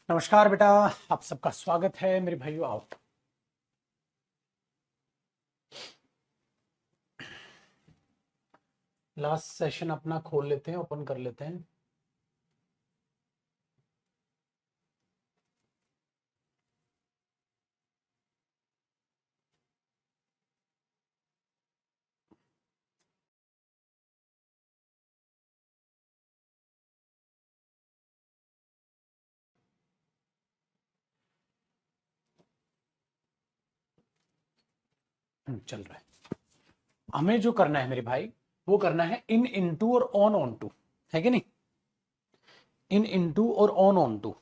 नमस्कार बेटा, आप सबका स्वागत है मेरे भाइयों। आओ, लास्ट सेशन अपना खोल लेते हैं, ओपन कर लेते हैं। चल रहा है। हमें जो करना है मेरे भाई, वो करना है इन इनटू और ऑन ऑन टू, है कि नहीं? इन इनटू और ऑन ऑन टू।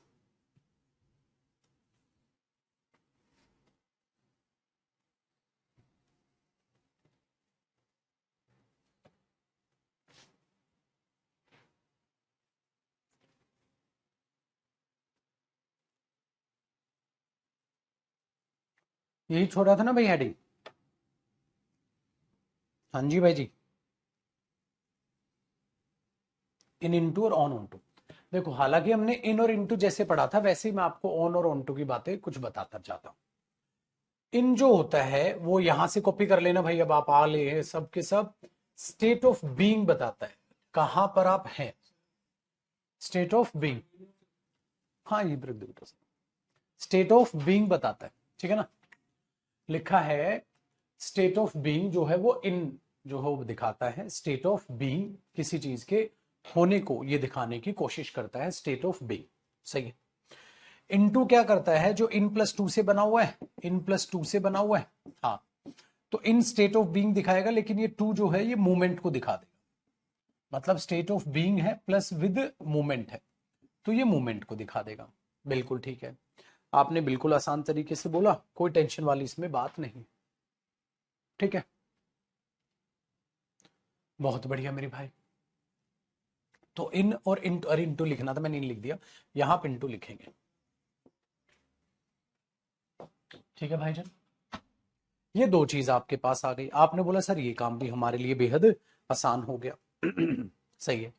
यही छोड़ा था ना भाई हेडिंग? हाँ जी भाई जी, इन इनटू और ऑन ऑन टू। देखो, हालांकि हमने इन और इनटू जैसे पढ़ा था, वैसे ही मैं आपको ऑन और ऑन टू की बातें कुछ बताता जाता हूं। इन जो होता है वो यहां से कॉपी कर लेना भाई। अब आप आ ले हैं सब के सब। स्टेट ऑफ बीइंग बताता है कहां पर आप हैं। स्टेट ऑफ बीइंग, हाँ ये ब्रेक दो। स्टेट ऑफ बीइंग बताता है, ठीक है ना? लिखा है स्टेट ऑफ बीइंग जो है वो इन जो है वो दिखाता है। स्टेट ऑफ बीइंग किसी चीज के होने को ये दिखाने की कोशिश करता है, स्टेट ऑफ बीइंग। सही है। इनटू क्या करता है? जो इन प्लस टू से बना हुआ है, इन प्लस टू से बना हुआ है। हाँ, तो इन स्टेट ऑफ बीइंग दिखाएगा, लेकिन ये टू जो है ये मूवमेंट को दिखा देगा। मतलब स्टेट ऑफ बीइंग है प्लस विद मूवमेंट है, तो ये मूवमेंट को दिखा देगा। बिल्कुल ठीक है, आपने बिल्कुल आसान तरीके से बोला, कोई टेंशन वाली इसमें बात नहीं। ठीक है, बहुत बढ़िया मेरे भाई। तो इन और इन, अरे इंटू लिखना था, मैंने इन लिख दिया, यहां पे इंटू लिखेंगे। ठीक है भाईजान, ये दो चीज आपके पास आ गई। आपने बोला सर ये काम भी हमारे लिए बेहद आसान हो गया। सही है।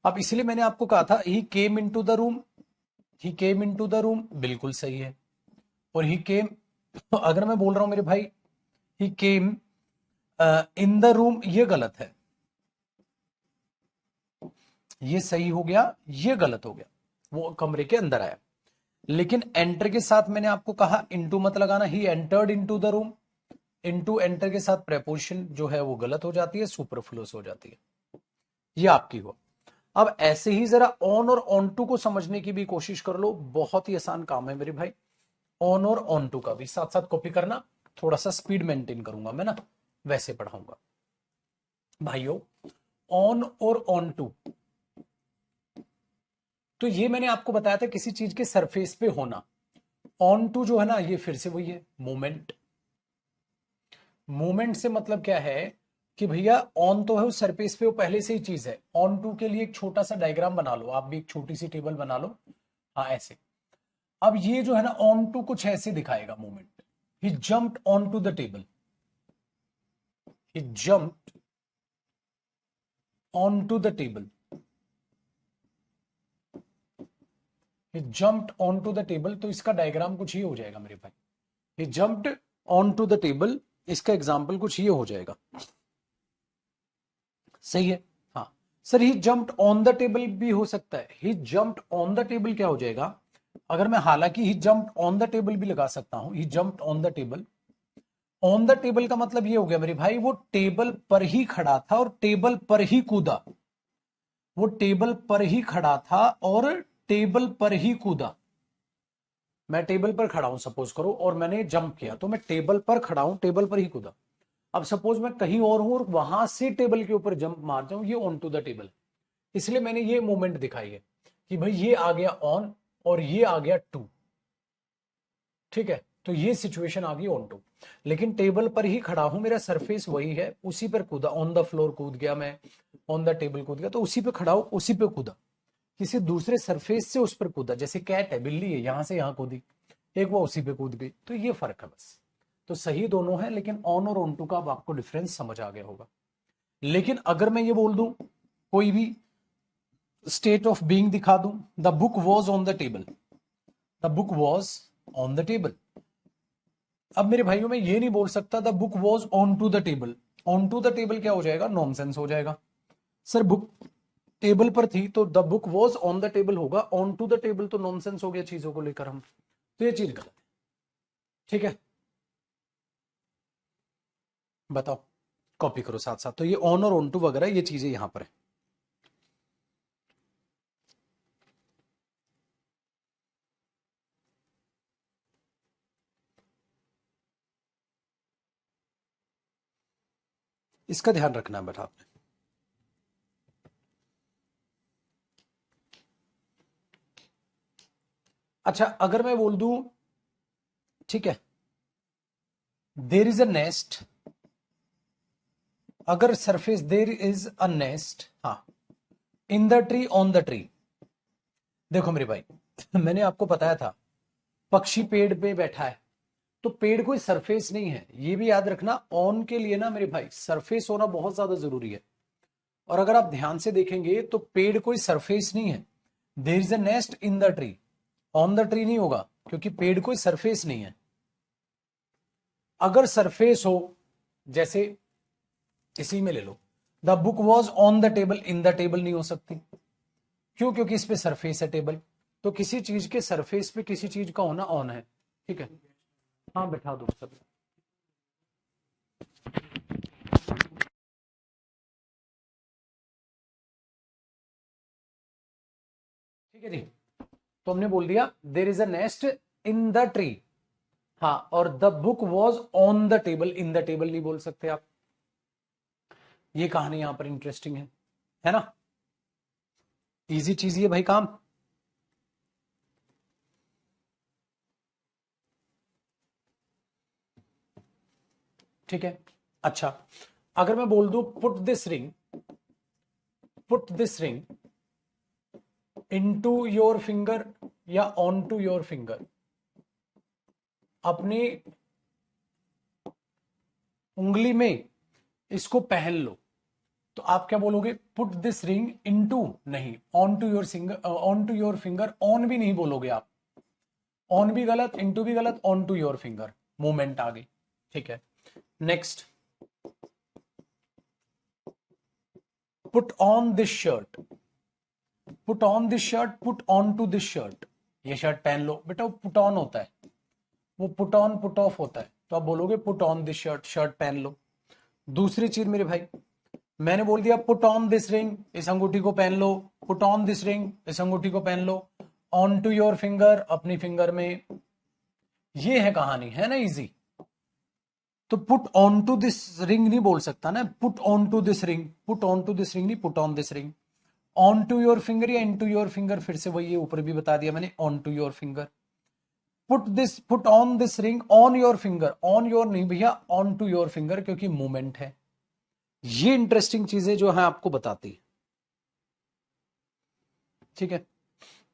अब इसलिए मैंने आपको कहा था he came into the room, he came into the room, बिल्कुल सही है। और ही केम, अगर मैं बोल रहा हूं मेरे भाई ही केम इन द रूम, ये गलत है। ये सही हो गया, ये गलत हो गया। वो कमरे के अंदर आया। लेकिन एंटर के साथ मैंने आपको कहा इनटू मत लगाना। He entered into the room, into enter के साथ प्रेपोजिशन जो है वो गलत हो जाती है, सुपरफ्लुअस हो जाती है। ये आपकी हो। अब ऐसे ही जरा ऑन और ऑन टू को समझने की भी कोशिश कर लो, बहुत ही आसान काम है मेरे भाई। ऑन और ऑन टू का भी साथ साथ कॉपी करना। थोड़ा सा स्पीड मेंटेन करूंगा मैं ना, वैसे पढ़ाऊंगा भाइयों। ऑन और ऑन टू, तो ये मैंने आपको बताया था किसी चीज के सरफेस पे होना। ऑन टू जो है ना, ये फिर से वही है, मूवमेंट। मूवमेंट से मतलब क्या है कि भैया ऑन तो है उस सरफेस पे, वो पहले से ही चीज है। ऑन टू के लिए एक छोटा सा डायग्राम बना लो, आप भी एक छोटी सी टेबल बना लो। हाँ ऐसे। अब ये जो है ना ऑन टू कुछ ऐसे दिखाएगा movement. He jumped on to the table, he jumped on to the table, he jumped on to the table. तो इसका डायग्राम कुछ ये हो जाएगा मेरे भाई। He jumped on to the table, इसका एग्जाम्पल कुछ ये हो जाएगा। सही है। हाँ sir, he jumped on the table भी हो सकता है। He jumped on the table क्या हो जाएगा अगर मैं, हालांकि he jumped on the table भी लगा सकता हूं। He jumped on the table, on the table का मतलब ये हो गया मेरे भाई, वो टेबल पर ही खड़ा था और टेबल पर ही कूदा। वो टेबल पर ही खड़ा था और टेबल पर ही कूदा। मैं टेबल पर खड़ा हूं सपोज करो, और मैंने जंप किया, तो मैं टेबल पर खड़ा हूं, टेबल पर ही कूदा। अब सपोज मैं कहीं और हूं और वहां से टेबल के ऊपर जंप मार जाऊं, ये ऑन टू द टेबल। इसलिए मैंने ये मूवमेंट दिखाई है कि भाई ये आ गया ऑन और ये आ गया टू। ठीक है, तो ये सिचुएशन आ गई ऑन टू। लेकिन टेबल पर ही खड़ा हूं, मेरा सरफेस वही है, उसी पर कूदा, ऑन द फ्लोर कूद गया मैं, ऑन द टेबल कूद गया, तो उसी पे खड़ा हूं, उसी पे कूदा। किसी दूसरे सरफेस से उस पर कूदा, जैसे कैट है, बिल्ली है, यहां से यहां कूदी, एक वो उसी पे कूद गई, तो ये फर्क है बस। तो सही दोनों है, लेकिन ऑन और ऑन टू का अब आपको डिफरेंस समझ आ गया होगा। लेकिन अगर मैं ये बोल दूं, कोई भी स्टेट ऑफ बीइंग दिखा दूं, the book was on the table, the book was on the table. अब मेरे भाइयों में ये नहीं बोल सकता the book was on to the table. On to the table क्या हो जाएगा, नॉनसेंस हो जाएगा। सर बुक टेबल पर थी तो the book was on the table होगा, ऑन टू द टेबल तो नॉनसेंस हो गया चीजों को लेकर हम, तो ये चीज गलत है। ठीक है, बताओ, कॉपी करो साथ साथ। तो ये ऑन और ऑन टू वगैरह ये चीजें यहां पर है। इसका ध्यान रखना है बेटा आपने। अच्छा, अगर मैं बोल दूं, ठीक है, देर इज अ नेस्ट, अगर surface there is a nest, हाँ, in the tree, on the tree. देखो मेरे भाई, मैंने आपको बताया था पक्षी पेड़ पे बैठा है, तो पेड़ कोई सरफेस नहीं है, ये भी याद रखना। ऑन के लिए ना मेरे भाई सरफेस होना बहुत ज्यादा जरूरी है। और अगर आप ध्यान से देखेंगे तो पेड़ कोई सरफेस नहीं है। There is a nest in the tree, on the tree नहीं होगा क्योंकि पेड़ कोई सरफेस नहीं है। अगर सरफेस हो, जैसे इसी में ले लो, the book was on the table, in the table नहीं हो सकती। क्यों? क्योंकि इस पे सरफेस है टेबल। तो किसी चीज के सरफेस पे किसी चीज का होना ऑन है। ठीक है, हाँ बैठा दो सब। ठीक है जी, तो हमने बोल दिया देर is a nest in the tree, हाँ, और the book was on the table, in the table नहीं बोल सकते आप। ये कहानी यहां पर इंटरेस्टिंग है ना? इजी चीज ये भाई काम। ठीक है, अच्छा, अगर मैं बोल दूं put this ring, put this ring into your finger या ऑन टू योर फिंगर, अपनी उंगली में इसको पहन लो, तो आप क्या बोलोगे? पुट दिस रिंग इनटू नहीं, on to your singer, on to your finger, on भी नहीं बोलोगे आप, ऑन भी गलत, इनटू भी गलत, on to your finger, movement आ गई। ठीक है, next, put on this shirt, put on this shirt, put on to this shirt, ये शर्ट पहन लो बेटा, वो पुट ऑन होता है, वो पुट ऑन पुट ऑफ होता है, तो आप बोलोगे put on this shirt, shirt पहन लो। दूसरी चीज मेरे भाई, मैंने बोल दिया पुट ऑन दिस रिंग, इस अंगूठी को पहन लो, पुट ऑन दिस रिंग, इस अंगूठी को पहन लो, ऑन टू योर फिंगर, अपनी फिंगर में। ये है कहानी, है ना इजी? तो put on to this ring नहीं बोल सकता ना, put on to this ring, put on to this ring नहीं, put on this ring. On to your finger या इन टू योर फिंगर, फिर से वही, ऊपर भी बता दिया मैंने, on to your finger. Put this, put on this ring on your finger, on your नहीं भैया, ऑन टू योर फिंगर, क्योंकि मूवमेंट है। ये इंटरेस्टिंग चीजें जो है आपको बताती। ठीक है,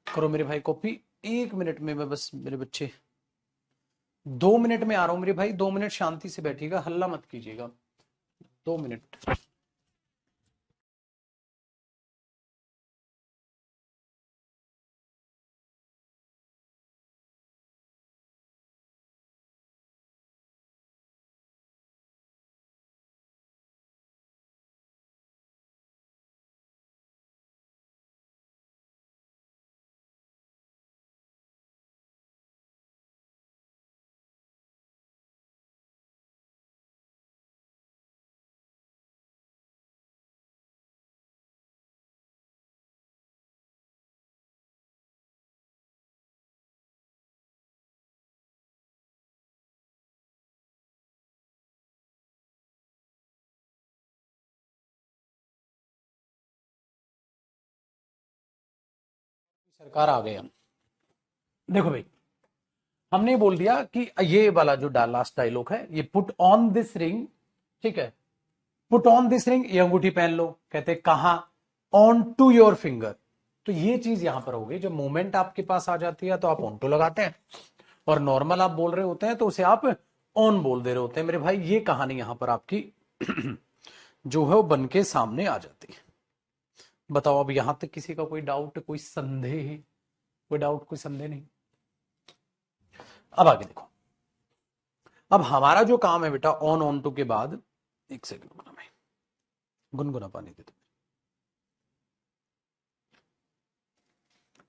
करो मेरे भाई कॉपी। 1 मिनट में मैं बस, मेरे बच्चे 2 मिनट में आ रहा हूं मेरे भाई, 2 मिनट शांति से बैठिएगा, हल्ला मत कीजिएगा, 2 मिनट। सरकार आ गया। देखो भाई, हमने बोल दिया कि ये वाला जो लास्ट डायलॉग है, ये पुट ऑन दिस रिंग, ठीक है, पुट ऑन दिस रिंग, ये अंगूठी पहन लो, कहते कहा, ऑन टू योर फिंगर। तो ये चीज यहां पर हो गई, जब मूवमेंट आपके पास आ जाती है तो आप ऑन टू लगाते हैं, और नॉर्मल आप बोल रहे होते हैं तो उसे आप ऑन बोल दे रहे होते हैं। मेरे भाई ये कहानी यहां पर आपकी जो है वो बन के सामने आ जाती है। बताओ अब यहां तक किसी का कोई डाउट, कोई संदेह? कोई डाउट, कोई संदेह नहीं? अब आगे देखो, अब हमारा जो काम है बेटा ऑन टू के बाद, एक सेकंड रुकना, मैं गुनगुना पानी दे दो,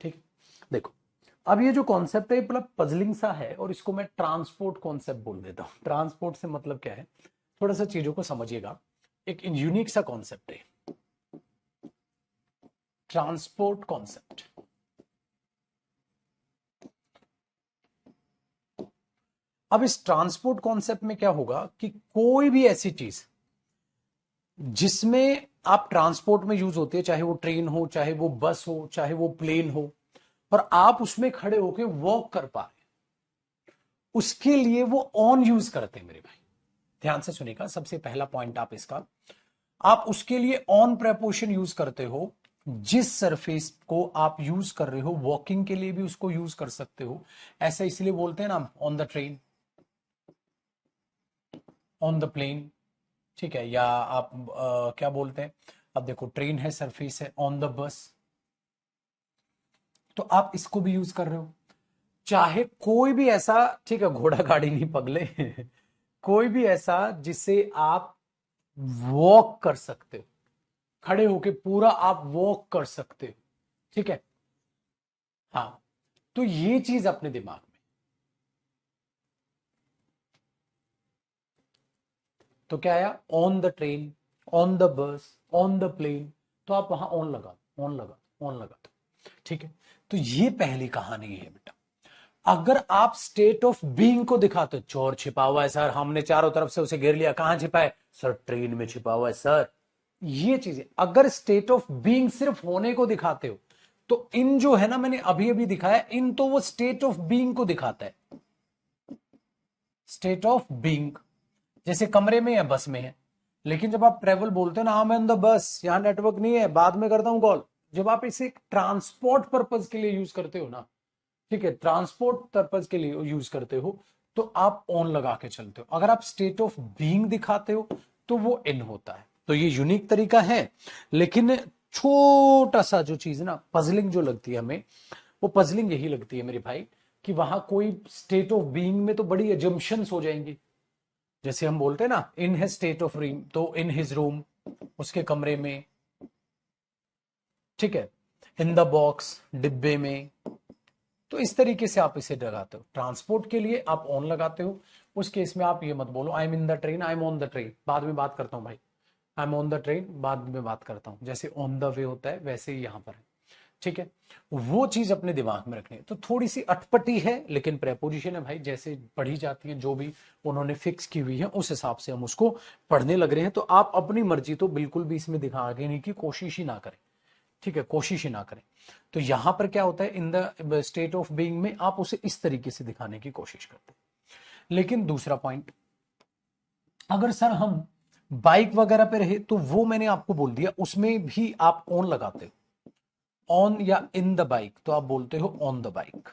ठीक। देखो अब ये जो कॉन्सेप्ट है मतलब पजलिंग सा है, और इसको मैं ट्रांसपोर्ट कॉन्सेप्ट बोल देता हूं। ट्रांसपोर्ट से मतलब क्या है, थोड़ा सा चीजों को समझिएगा, एक यूनिक सा कॉन्सेप्ट है ट्रांसपोर्ट कॉन्सेप्ट। अब इस ट्रांसपोर्ट कॉन्सेप्ट में क्या होगा कि कोई भी ऐसी चीज जिसमें आप ट्रांसपोर्ट में यूज होती है, चाहे वो ट्रेन हो, चाहे वो बस हो, चाहे वो प्लेन हो, और आप उसमें खड़े होकर वॉक कर पा रहे, उसके लिए वो ऑन यूज करते हैं मेरे भाई। ध्यान से सुनिएगा, सबसे पहला पॉइंट आप इसका, आप उसके लिए ऑन प्रेपोजिशन यूज करते हो। जिस सरफेस को आप यूज कर रहे हो वॉकिंग के लिए भी उसको यूज कर सकते हो। ऐसा इसलिए बोलते हैं ना, on the train, on the plane, ठीक है। या आप क्या बोलते हैं, अब देखो ट्रेन है, सरफेस है, ऑन द बस, तो आप इसको भी यूज कर रहे हो। चाहे कोई भी ऐसा, ठीक है, घोड़ा गाड़ी नहीं पगले कोई भी ऐसा जिससे आप वॉक कर सकते हो, खड़े होके पूरा आप वॉक कर सकते हो, ठीक है। हाँ, तो ये चीज अपने दिमाग में, तो क्या आया, on the train, on the bus, on the plane, तो आप वहां ऑन लगा, ऑन लगा, ऑन लगा दो, ठीक है। तो ये पहली कहानी है बेटा। अगर आप स्टेट ऑफ बीइंग को दिखाते हो, चोर छिपा हुआ है सर, हमने चारों तरफ से उसे घेर लिया, कहां छिपा है सर, ट्रेन में छिपा हुआ है सर, ये चीजें अगर स्टेट ऑफ बीइंग सिर्फ होने को दिखाते हो, तो इन जो है ना, मैंने अभी अभी दिखाया, इन तो वो स्टेट ऑफ बीइंग को दिखाता है, स्टेट ऑफ बीइंग। जैसे कमरे में है, बस में है, लेकिन जब आप ट्रेवल बोलते हो ना, I am in the bus, यहां नेटवर्क नहीं है, बाद में करता हूं कॉल, जब आप इसे ट्रांसपोर्ट पर्पज के लिए यूज करते हो ना, ठीक है, ट्रांसपोर्ट पर्पज के लिए यूज करते हो, तो आप ऑन लगा के चलते हो। अगर आप स्टेट ऑफ बीइंग दिखाते हो तो वो इन होता है। तो ये यूनिक तरीका है, लेकिन छोटा सा जो चीज ना पजलिंग जो लगती है हमें, वो पजलिंग यही लगती है मेरे भाई, कि वहां कोई स्टेट ऑफ बीइंग में तो बड़ी एजम्पशंस हो जाएंगी। जैसे हम बोलते हैं ना, in his state of room, तो इन हिज रूम, उसके कमरे में, ठीक है, इन द बॉक्स, डिब्बे में। तो इस तरीके से आप इसे लगाते हो। ट्रांसपोर्ट के लिए आप ऑन लगाते हो, उस केस में आप ये मत बोलो I am in the train, I am on the train, बाद में बात करता हूं भाई, I am on the train, बाद में बात करता हूं। जैसे ऑन द वे होता है वैसे ही यहां पर है, ठीक है। वो चीज अपने दिमाग में रखनी है। तो थोड़ी सी अटपटी है, लेकिन प्रेपोजिशन है भाई, जैसे पढ़ी जाती है, जो भी उन्होंने फिक्स की हुई है उस हिसाब से हम उसको पढ़ने लग रहे हैं। तो आप अपनी मर्जी तो बिल्कुल भी इसमें दिखाने की कोशिश ही ना करें, ठीक है, कोशिश ही ना करें। तो यहां पर क्या होता है, in the state of being में आप उसे इस तरीके से दिखाने की कोशिश करते हैं। लेकिन दूसरा पॉइंट, अगर सर हम बाइक वगैरह पे रहे, तो वो मैंने आपको बोल दिया, उसमें भी आप ऑन लगाते हो, ऑन या इन द बाइक, तो आप बोलते हो ऑन द बाइक।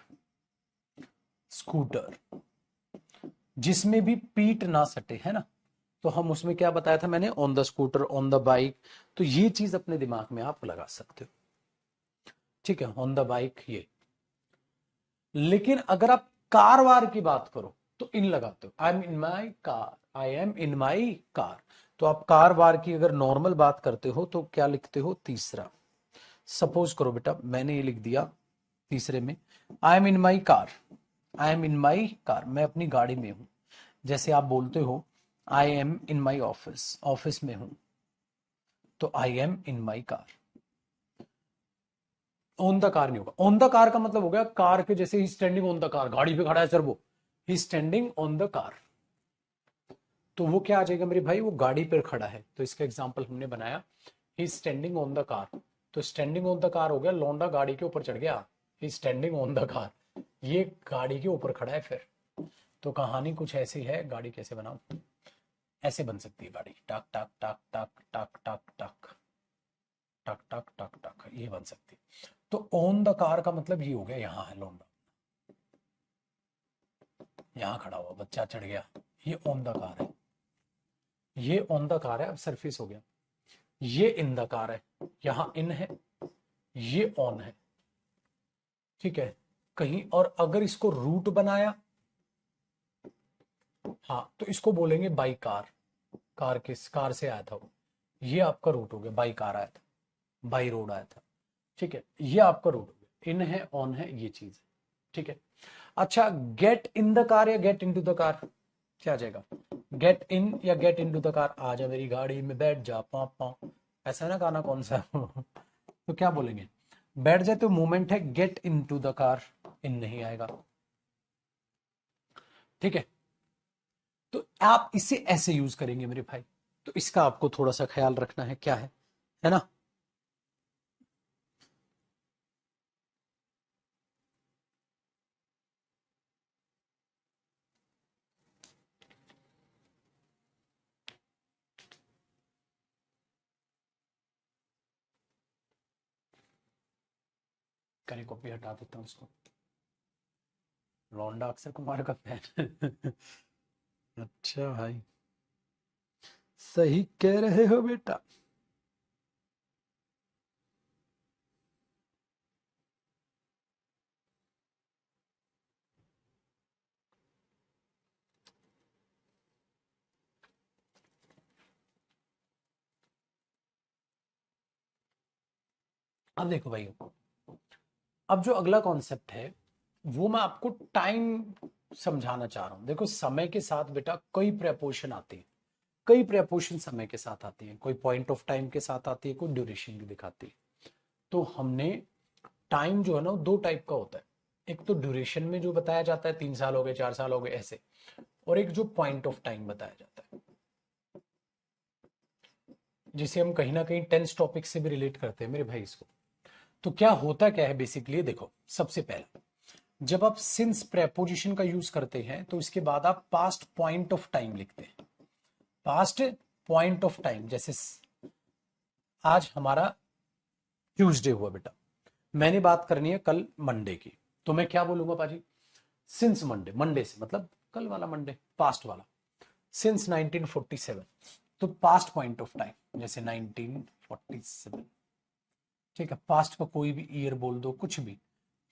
स्कूटर, जिसमें भी पीठ ना सटे, है ना, तो हम उसमें क्या बताया था मैंने, on the scooter, on the bike. तो ये चीज अपने दिमाग में आप लगा सकते हो, ठीक है, ऑन द बाइक ये। लेकिन अगर आप कार वार की बात करो तो इन लगाते हो, I am in my car, I am in my car. तो आप कार वार की अगर नॉर्मल बात करते हो तो क्या लिखते हो, तीसरा। सपोज करो बेटा मैंने ये लिख दिया तीसरे में, I am in my car, I am in my car, मैं अपनी गाड़ी में हूं। जैसे आप बोलते हो I am in my office, office में हूं, तो I am in my car. On the car नहीं होगा, ऑन द कार का मतलब हो गया कार के जैसे ही स्टैंडिंग ऑन द कार, गाड़ी पे खड़ा है सर वो, ही स्टैंडिंग ऑन द कार, तो वो क्या आ जाएगा मेरे भाई, वो गाड़ी पर खड़ा है। तो इसका एग्जांपल हमने बनाया, ही स्टैंडिंग ऑन द कार। तो स्टैंडिंग ऑन द कार हो गया, लौंडा गाड़ी के ऊपर चढ़ गया, ही स्टैंडिंग ऑन द कार, ये गाड़ी के ऊपर खड़ा है। फिर तो कहानी कुछ ऐसी है, गाड़ी कैसे बनाऊं, ऐसे बन सकती है गाड़ी, टक टक टक टक टक टक टक टक टक टक टक, ये बन सकती है। तो ऑन द कार का मतलब ये हो गया, यहां है लौंडा, यहां खड़ा हुआ, बच्चा चढ़ गया, ये ऑन द कार है, ये ऑन द कार है, अब सरफेस हो गया। ये इन द कार है, यहां इन है, ये ऑन है, ठीक है। कहीं और अगर इसको रूट बनाया हाँ, तो इसको बोलेंगे बाई कार। कार से आया था वो, ये आपका रूट हो गया। बाई कार आया था, बाई रोड आया था, ठीक है, ये आपका रूट हो गया। इन है, ऑन है, ये चीज है, ठीक है। अच्छा, गेट इन द कार या get in to the car, क्या आ जाएगा? गेट इन या get in to the car. आ जा मेरी गाड़ी में बैठ जा, पाँव पाँव, ऐसा है ना गाना, कौन सा तो क्या बोलेंगे? बैठ जाए तो मूवमेंट है, get in to the car, in नहीं आएगा, ठीक है। तो आप इसे ऐसे यूज करेंगे मेरे भाई, तो इसका आपको थोड़ा सा ख्याल रखना है, क्या है ना। करी कॉपी हटा देता हूँ इसको। लौंडा अक्षय कुमार का फैन अच्छा भाई, सही कह रहे हो बेटा। अब देखो भाई, अब जो अगला कॉन्सेप्ट है वो मैं आपको टाइम समझाना चाह रहा हूं। देखो, समय के साथ बेटा कई प्रेपोजिशन आती है, कई प्रेपोजिशन समय के साथ आती है, कोई पॉइंट ऑफ टाइम के साथ आती है, कोई ड्यूरेशन भी दिखाती है। तो हमने टाइम जो है ना, दो टाइप का होता है। एक तो ड्यूरेशन में जो बताया जाता है, 3 साल हो गए, 4 साल हो गए, ऐसे। और एक जो पॉइंट ऑफ टाइम बताया जाता है, जिसे हम कहीं ना कहीं टेंस टॉपिक से भी रिलेट करते हैं मेरे भाई इसको। तो क्या होता क्या है बेसिकली, देखो, सबसे पहले जब आप सिंस प्रेपोजिशन का यूज करते हैं तो इसके बाद आप पास्ट पॉइंट ऑफ टाइम लिखते हैं। पास्ट पॉइंट ऑफ टाइम, जैसे आज हमारा ट्यूसडे हुआ बेटा, मैंने बात करनी है कल मंडे की, तो मैं क्या बोलूंगा पाजी? सिंस मंडे, मंडे से मतलब कल वाला मंडे, पास्ट वाला। सिंस 1947, तो पास्ट पॉइंट ऑफ टाइम, जैसे 1947, ठीक है। पास्ट का कोई भी ईयर बोल दो, कुछ भी,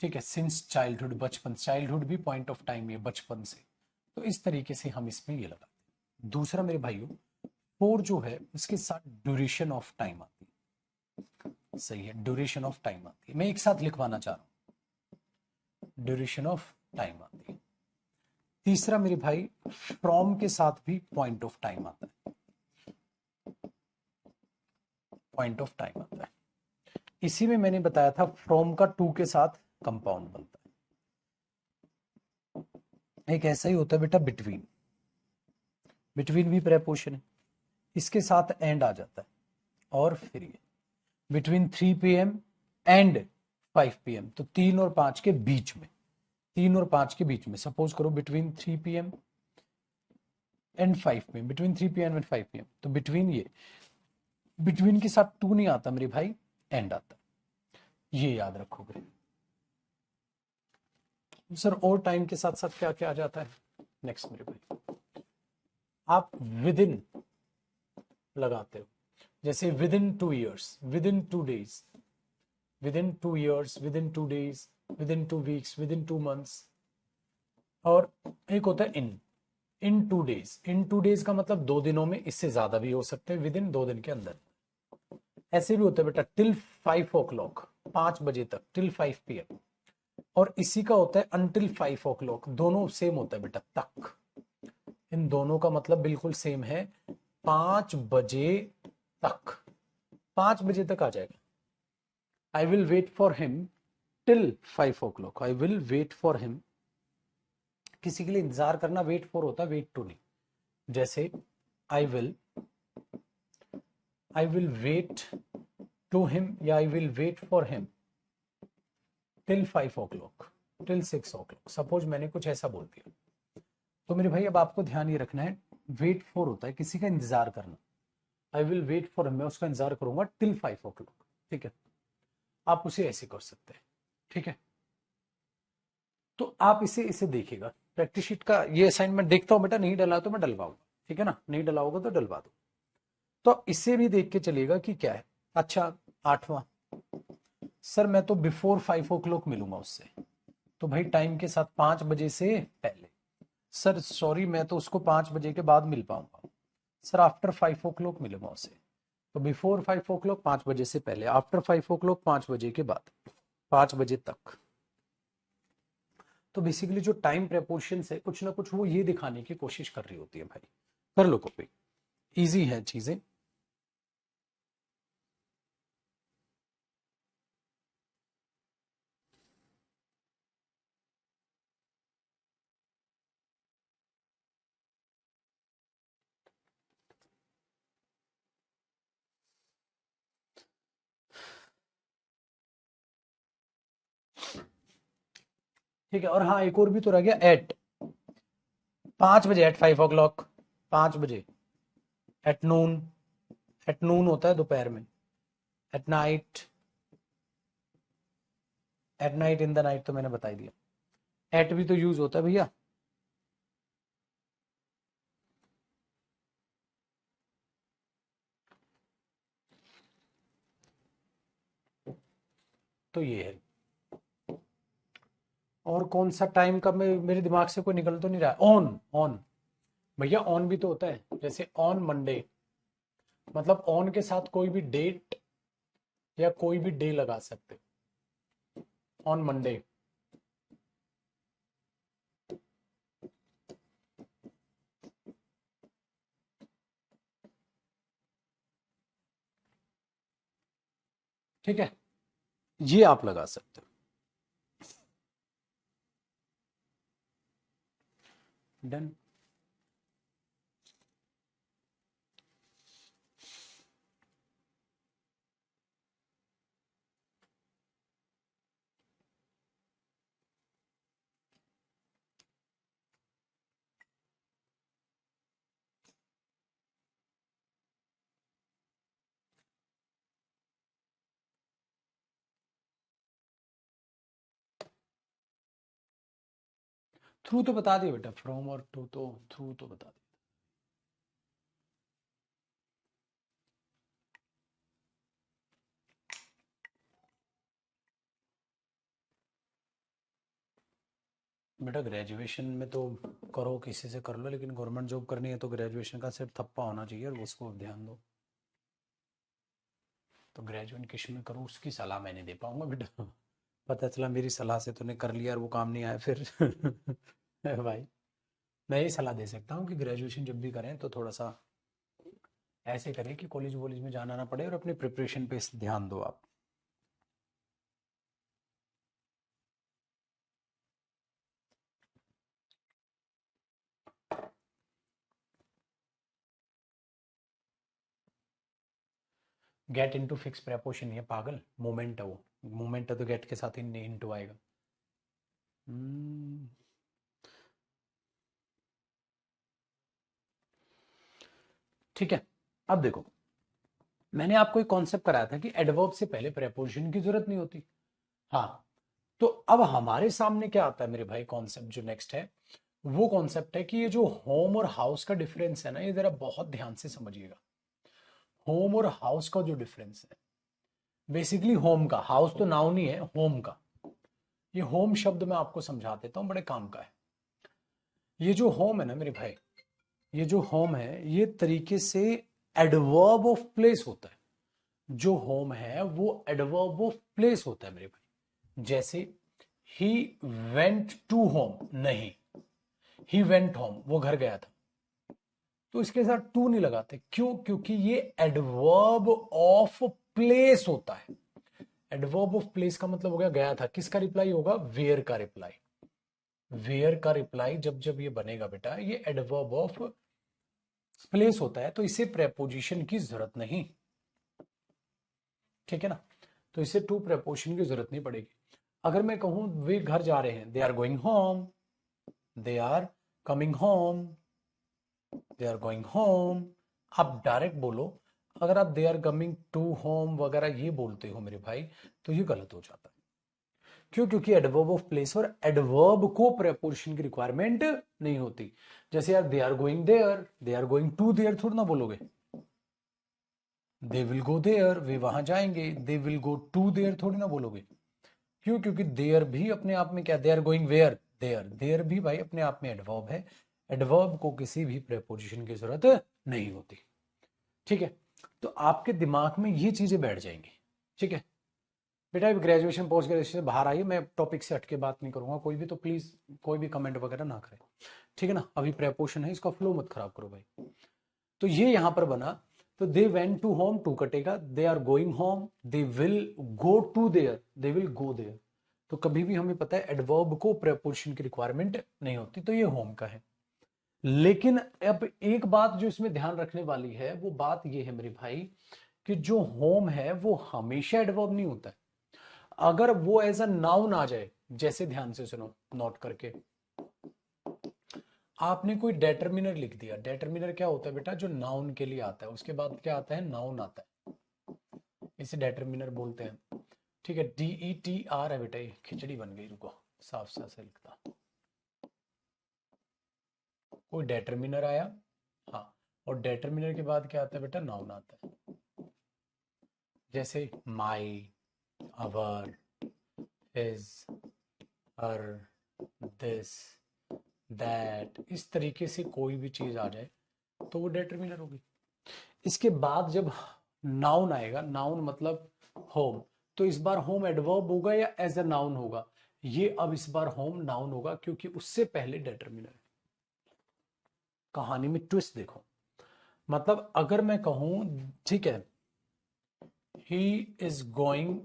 ठीक है। सिंस चाइल्डहुड, बचपन, चाइल्डहुड भी पॉइंट ऑफ टाइम है, बचपन से। तो इस तरीके से हम इसमें ये लगाते हैं। दूसरा मेरे भाइयों, फोर जो है उसके साथ ड्यूरेशन ऑफ टाइम आती है, सही है, ड्यूरेशन ऑफ टाइम आती है। मैं एक साथ लिखवाना चाह रहा हूं, ड्यूरेशन ऑफ टाइम आती है। तीसरा मेरे भाई, फ्रॉम के साथ भी पॉइंट ऑफ टाइम आता है, पॉइंट ऑफ टाइम आता है। इसी में मैंने बताया था फ्रॉम का टू के साथ कंपाउंड बनता है। एक ऐसा ही होता है बेटा बिटवीन, बिटवीन भी प्रेपोजिशन है, इसके साथ एंड आ जाता है। और फिर ये बिटवीन 3 PM एंड 5 PM, तो 3 और 5 के बीच में, 3 और 5 के बीच में, सपोज करो between 3 PM and 5 PM, between 3 PM and 5 PM, तो बिटवीन, ये बिटवीन के साथ टू नहीं आता मेरे भाई, एंड आता है, ये याद रखोगे सर। और टाइम के साथ साथ क्या क्या आ जाता है? नेक्स्ट मेरे भाई, आप विद इन लगाते हो, जैसे with in 2 years, with in 2 days, with in 2 years, with in 2 days, with in 2 weeks, with in 2 months। और एक होता है इन 2 days, इन 2 days का मतलब 2 दिनों में, इससे ज्यादा भी हो सकते हैं, विद इन 2 दिन के अंदर। ऐसे भी होता है बेटा टिल 5 o'clock, 5 बजे तक, टिल 5 PM। और इसी का होता है अनटिल 5 o'clock, दोनों सेम होता है बेटा, तक। इन दोनों का मतलब बिल्कुल सेम है, 5 बजे तक, 5 बजे तक आ जाएगा। I will wait for him till 5 o'clock, I will wait for him, किसी के लिए इंतजार करना वेट फॉर होता है, वेट टू नहीं। जैसे I will, I will wait to him, या I will wait for him till 5 o'clock, till 6 o'clock, suppose मैंने कुछ ऐसा बोल दिया। तो मेरे भाई अब आपको ध्यान ये रखना है, वेट फॉर होता है किसी का इंतजार करना, I will wait for him, मैं उसका इंतजार करूंगा टिल 5 o'clock, ठीक है। आप उसे ऐसे कर सकते हैं, ठीक है। तो आप इसे इसे देखिएगा, प्रैक्टिस शीट का ये असाइनमेंट देखता हूं बेटा, नहीं डला तो मैं डलवाऊंगा, ठीक है ना, नहीं डला होगा तो डलवा दो। तो इससे भी देख के चलिएगा कि क्या है। अच्छा, 8वां, सर मैं तो बिफोर 5 o'clock मिलूंगा उससे, तो भाई टाइम के साथ 5 बजे से पहले, सर सॉरी, मैं तो उसको 5 बजे के बाद मिल पाऊंगा। सर आफ्टर 5 o'clock मिलूंगा उससे। तो बिफोर 5 o'clock 5 बजे से पहले, आफ्टर 5 o'clock 5 बजे के बाद, 5 बजे तक। तो बेसिकली जो टाइम प्रेपोर्शन है कुछ ना कुछ वो ये दिखाने की कोशिश कर रही होती है भाई। कर लो कॉपी, इजी है चीजें। ठीक है, और हाँ एक और भी तो रह गया, एट 5 बजे, एट 5 o'clock, 5 बजे, एट नून, एट नून होता है दोपहर में, at night, at night, in the night तो मैंने बता ही दिया। एट भी तो यूज होता है भैया। तो ये है। और कौन सा टाइम का मेरे दिमाग से कोई निकल तो नहीं रहा। ऑन, ऑन भैया, ऑन भी तो होता है, जैसे ऑन मंडे, मतलब ऑन के साथ कोई भी डेट या कोई भी डे लगा सकते, ऑन मंडे। ठीक है, ये आप लगा सकते हो। डन। थ्रू तो बता दिया बेटा, फ्रॉम और टू तो, थ्रू तो बता दिया। बेटा ग्रेजुएशन में तो करो, किसी से कर लो, लेकिन गवर्नमेंट जॉब करनी है तो ग्रेजुएशन का सिर्फ थप्पा होना चाहिए और उसको ध्यान दो। तो ग्रेजुएशन किस में करो उसकी सलाह मैं नहीं दे पाऊंगा बेटा। पता चला मेरी सलाह से तूने कर लिया और वो काम नहीं आया फिर। भाई मैं यही सलाह दे सकता हूँ कि ग्रेजुएशन जब भी करें तो थोड़ा सा ऐसे करें कि कॉलेज वॉलेज में जाना ना पड़े और अपनी प्रिपरेशन पे ध्यान दो आप। गेट इनटू फिक्स प्रेपोजिशन, ये पागल मोमेंट है वो, मोमेंट है तो गेट के साथ ही इनटू आएगा। हम्म, ठीक है। अब देखो, मैंने आपको एक कॉन्सेप्ट कराया था कि एडवर्ब से पहले प्रेपोजिशन की जरूरत नहीं होती। हाँ, तो अब हमारे सामने क्या आता है मेरे भाई, कॉन्सेप्ट जो नेक्स्ट है वो कॉन्सेप्ट है कि ये जो होम और हाउस का डिफरेंस है ना, ये जरा बहुत ध्यान से समझिएगा। होम और हाउस का जो डिफरेंस है, बेसिकली होम का, हाउस तो नाउन ही है, होम का। ये होम शब्द मैं आपको समझा देता हूं, बड़े काम का है। ये जो होम है ना मेरे भाई, ये जो होम है ये तरीके से एडवर्ब ऑफ प्लेस होता है। जो होम है वो एडवर्ब ऑफ प्लेस होता है मेरे भाई। जैसे ही वेंट टू होम, नहीं, ही वेंट होम, वो घर गया था। तो इसके साथ टू नहीं लगाते, क्यों? क्योंकि ये एडवर्ब ऑफ प्लेस होता है। एडवर्ब ऑफ प्लेस का मतलब हो गया गया था, किसका रिप्लाई होगा? वेयर का रिप्लाई। वेयर का रिप्लाई जब जब ये बनेगा बेटा, ये एडवर्ब ऑफ प्लेस होता है, तो इसे प्रेपोजिशन की जरूरत नहीं। ठीक है ना? तो इसे टू प्रेपोजिशन की जरूरत नहीं पड़ेगी। अगर मैं कहूं वे घर जा रहे हैं, they are going home, they are coming home, they are going home, आप डायरेक्ट बोलो। अगर आप they are coming to home वगैरह ये बोलते हो मेरे भाई, तो ये गलत हो जाता है। क्यों? क्योंकि एडवर्ब ऑफ प्लेस और एडवर्ब को प्रेपोजिशन की रिक्वायरमेंट नहीं होती। जैसे यार they are going there, they are going to there थोड़ा ना बोलोगे। दे विल गो देयर, वे वहां जाएंगे। They will go to there थोड़ी ना बोलोगे। क्यों? क्योंकि देयर भी अपने आप में क्या, they are going where, there, there भी भाई अपने आप में एडवर्ब है, एडवर्ब को किसी भी प्रेपोजिशन की जरूरत नहीं होती। ठीक है, तो आपके दिमाग में ये चीजें बैठ जाएंगी। ठीक है बेटा, अभी ग्रेजुएशन पोस्ट ग्रेजुएशन से बाहर आइए, मैं टॉपिक से हटके बात नहीं करूंगा कोई भी, तो प्लीज कोई भी कमेंट वगैरह ना करें, ठीक है ना। अभी प्रेपोजिशन है, इसका फ्लो मत खराब करो भाई। तो ये यहां पर बना, तो दे वेंट टू होम, टू कटेगा, they are going home, they will go to there, they will go there. तो कभी भी हमें पता है एडवर्ब को प्रेपोजिशन की रिक्वायरमेंट नहीं होती, तो ये होम का है। लेकिन अब एक बात जो इसमें ध्यान रखने वाली है, वो बात ये है मेरे भाई, कि जो होम है वो हमेशा एडवर्ब नहीं होता है। अगर वो एज अ नाउन आ जाए, जैसे ध्यान से सुनो नोट करके, आपने कोई डेटर्मिनर लिख दिया, डेटर्मिनर क्या होता है बेटा, जो नाउन के लिए आता है, उसके बाद क्या आता है, नाउन आता है, इसे डेटर्मिनर बोलते हैं। ठीक है, DETR है बेटा, ये खिचड़ी बन गई, रुको साफ साफ से लिखता। कोई डेटर्मिनर आया, हाँ, और डेटर्मिनर के बाद क्या आता है बेटा, नाउन आता है। जैसे माई, अवर, हिज, हर, दिस, दैट, इस तरीके से कोई भी चीज आ जाए तो वो डेटर्मिनर होगी। इसके बाद जब नाउन आएगा, नाउन मतलब होम, तो इस बार होम एडवर्ब होगा या एज अ नाउन होगा, ये अब इस बार होम नाउन होगा, क्योंकि उससे पहले डेटर्मिनर है। कहानी में ट्विस्ट देखो, मतलब अगर मैं कहूं, ठीक है, he is going,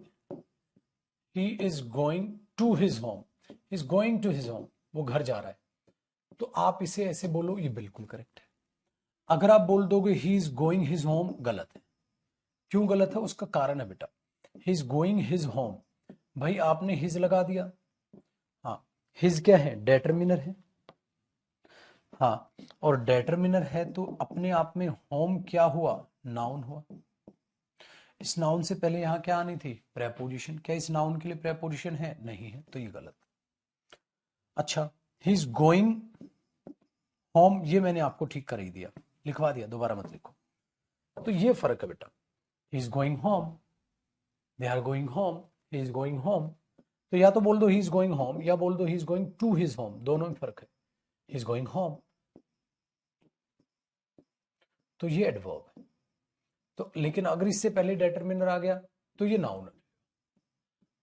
he is going to his home, is going to his home, वो घर जा रहा है, तो आप इसे ऐसे बोलो, ये बिल्कुल करेक्ट है। अगर आप बोल दोगे ही इज गोइंग हिज होम, गलत है। क्यों गलत है, उसका कारण है बेटा, he is going his home, भाई आपने हिज लगा दिया, हाँ, हिज क्या है, डेटर्मिनर है, हाँ, और डेटर्मिनर है तो अपने आप में होम क्या हुआ, नाउन हुआ। इस नाउन से पहले यहां क्या आनी थी, प्रेपोजिशन, क्या इस नाउन के लिए प्रेपोजिशन है, नहीं है, तो ये गलत। अच्छा, ही इज गोइंग होम, ये मैंने आपको ठीक कर ही दिया, लिखवा दिया, दोबारा मत लिखो। तो ये फर्क है बेटा, he is going home, they are going home, he is going home, तो या तो बोल दो ही इज गोइंग होम, या बोल दो he is going to his home, दोनों में फर्क है। ही इज गोइंग होम, तो ये एडवर्ब है। तो लेकिन अगर इससे पहले डेटर्मिनर आ गया तो ये नाउन है,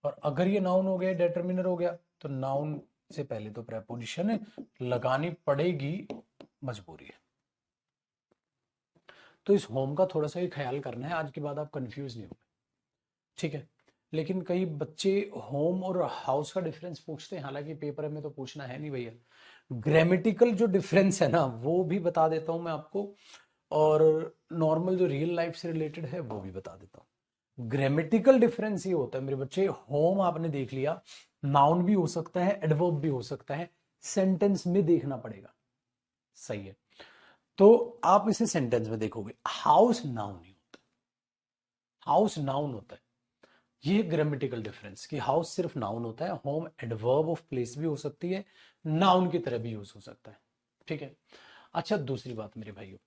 और अगर ये नाउन हो गया, डेटर्मिनर हो गया, तो नाउन से पहले तो प्रेपोजिशन लगानी पड़ेगी, मजबूरी है। तो इस होम का थोड़ा सा ही ख्याल करना है, आज के बाद आप कंफ्यूज नहीं होंगे, ठीक है। लेकिन कई बच्चे होम और हाउस का डिफरेंस पूछते हैं, हालांकि पेपर में तो पूछना है नहीं भैया। ग्रामेटिकल जो डिफरेंस है ना, वो भी बता देता हूं मैं आपको, और नॉर्मल जो रियल लाइफ से रिलेटेड है वो भी बता देता हूं। ग्रामेटिकल डिफरेंस ये होता है मेरे बच्चे, होम आपने देख लिया, नाउन भी हो सकता है, एडवर्ब भी हो सकता है, सेंटेंस में देखना पड़ेगा, सही है। तो आप इसे सेंटेंस में देखोगे, हाउस नाउन नहीं होता, हाउस नाउन होता है। ये ग्रामेटिकल डिफरेंस, कि हाउस सिर्फ नाउन होता है, होम एडवर्ब ऑफ प्लेस भी हो सकती है, नाउन की तरह भी यूज हो सकता है, ठीक है। अच्छा, दूसरी बात मेरे भाइयों,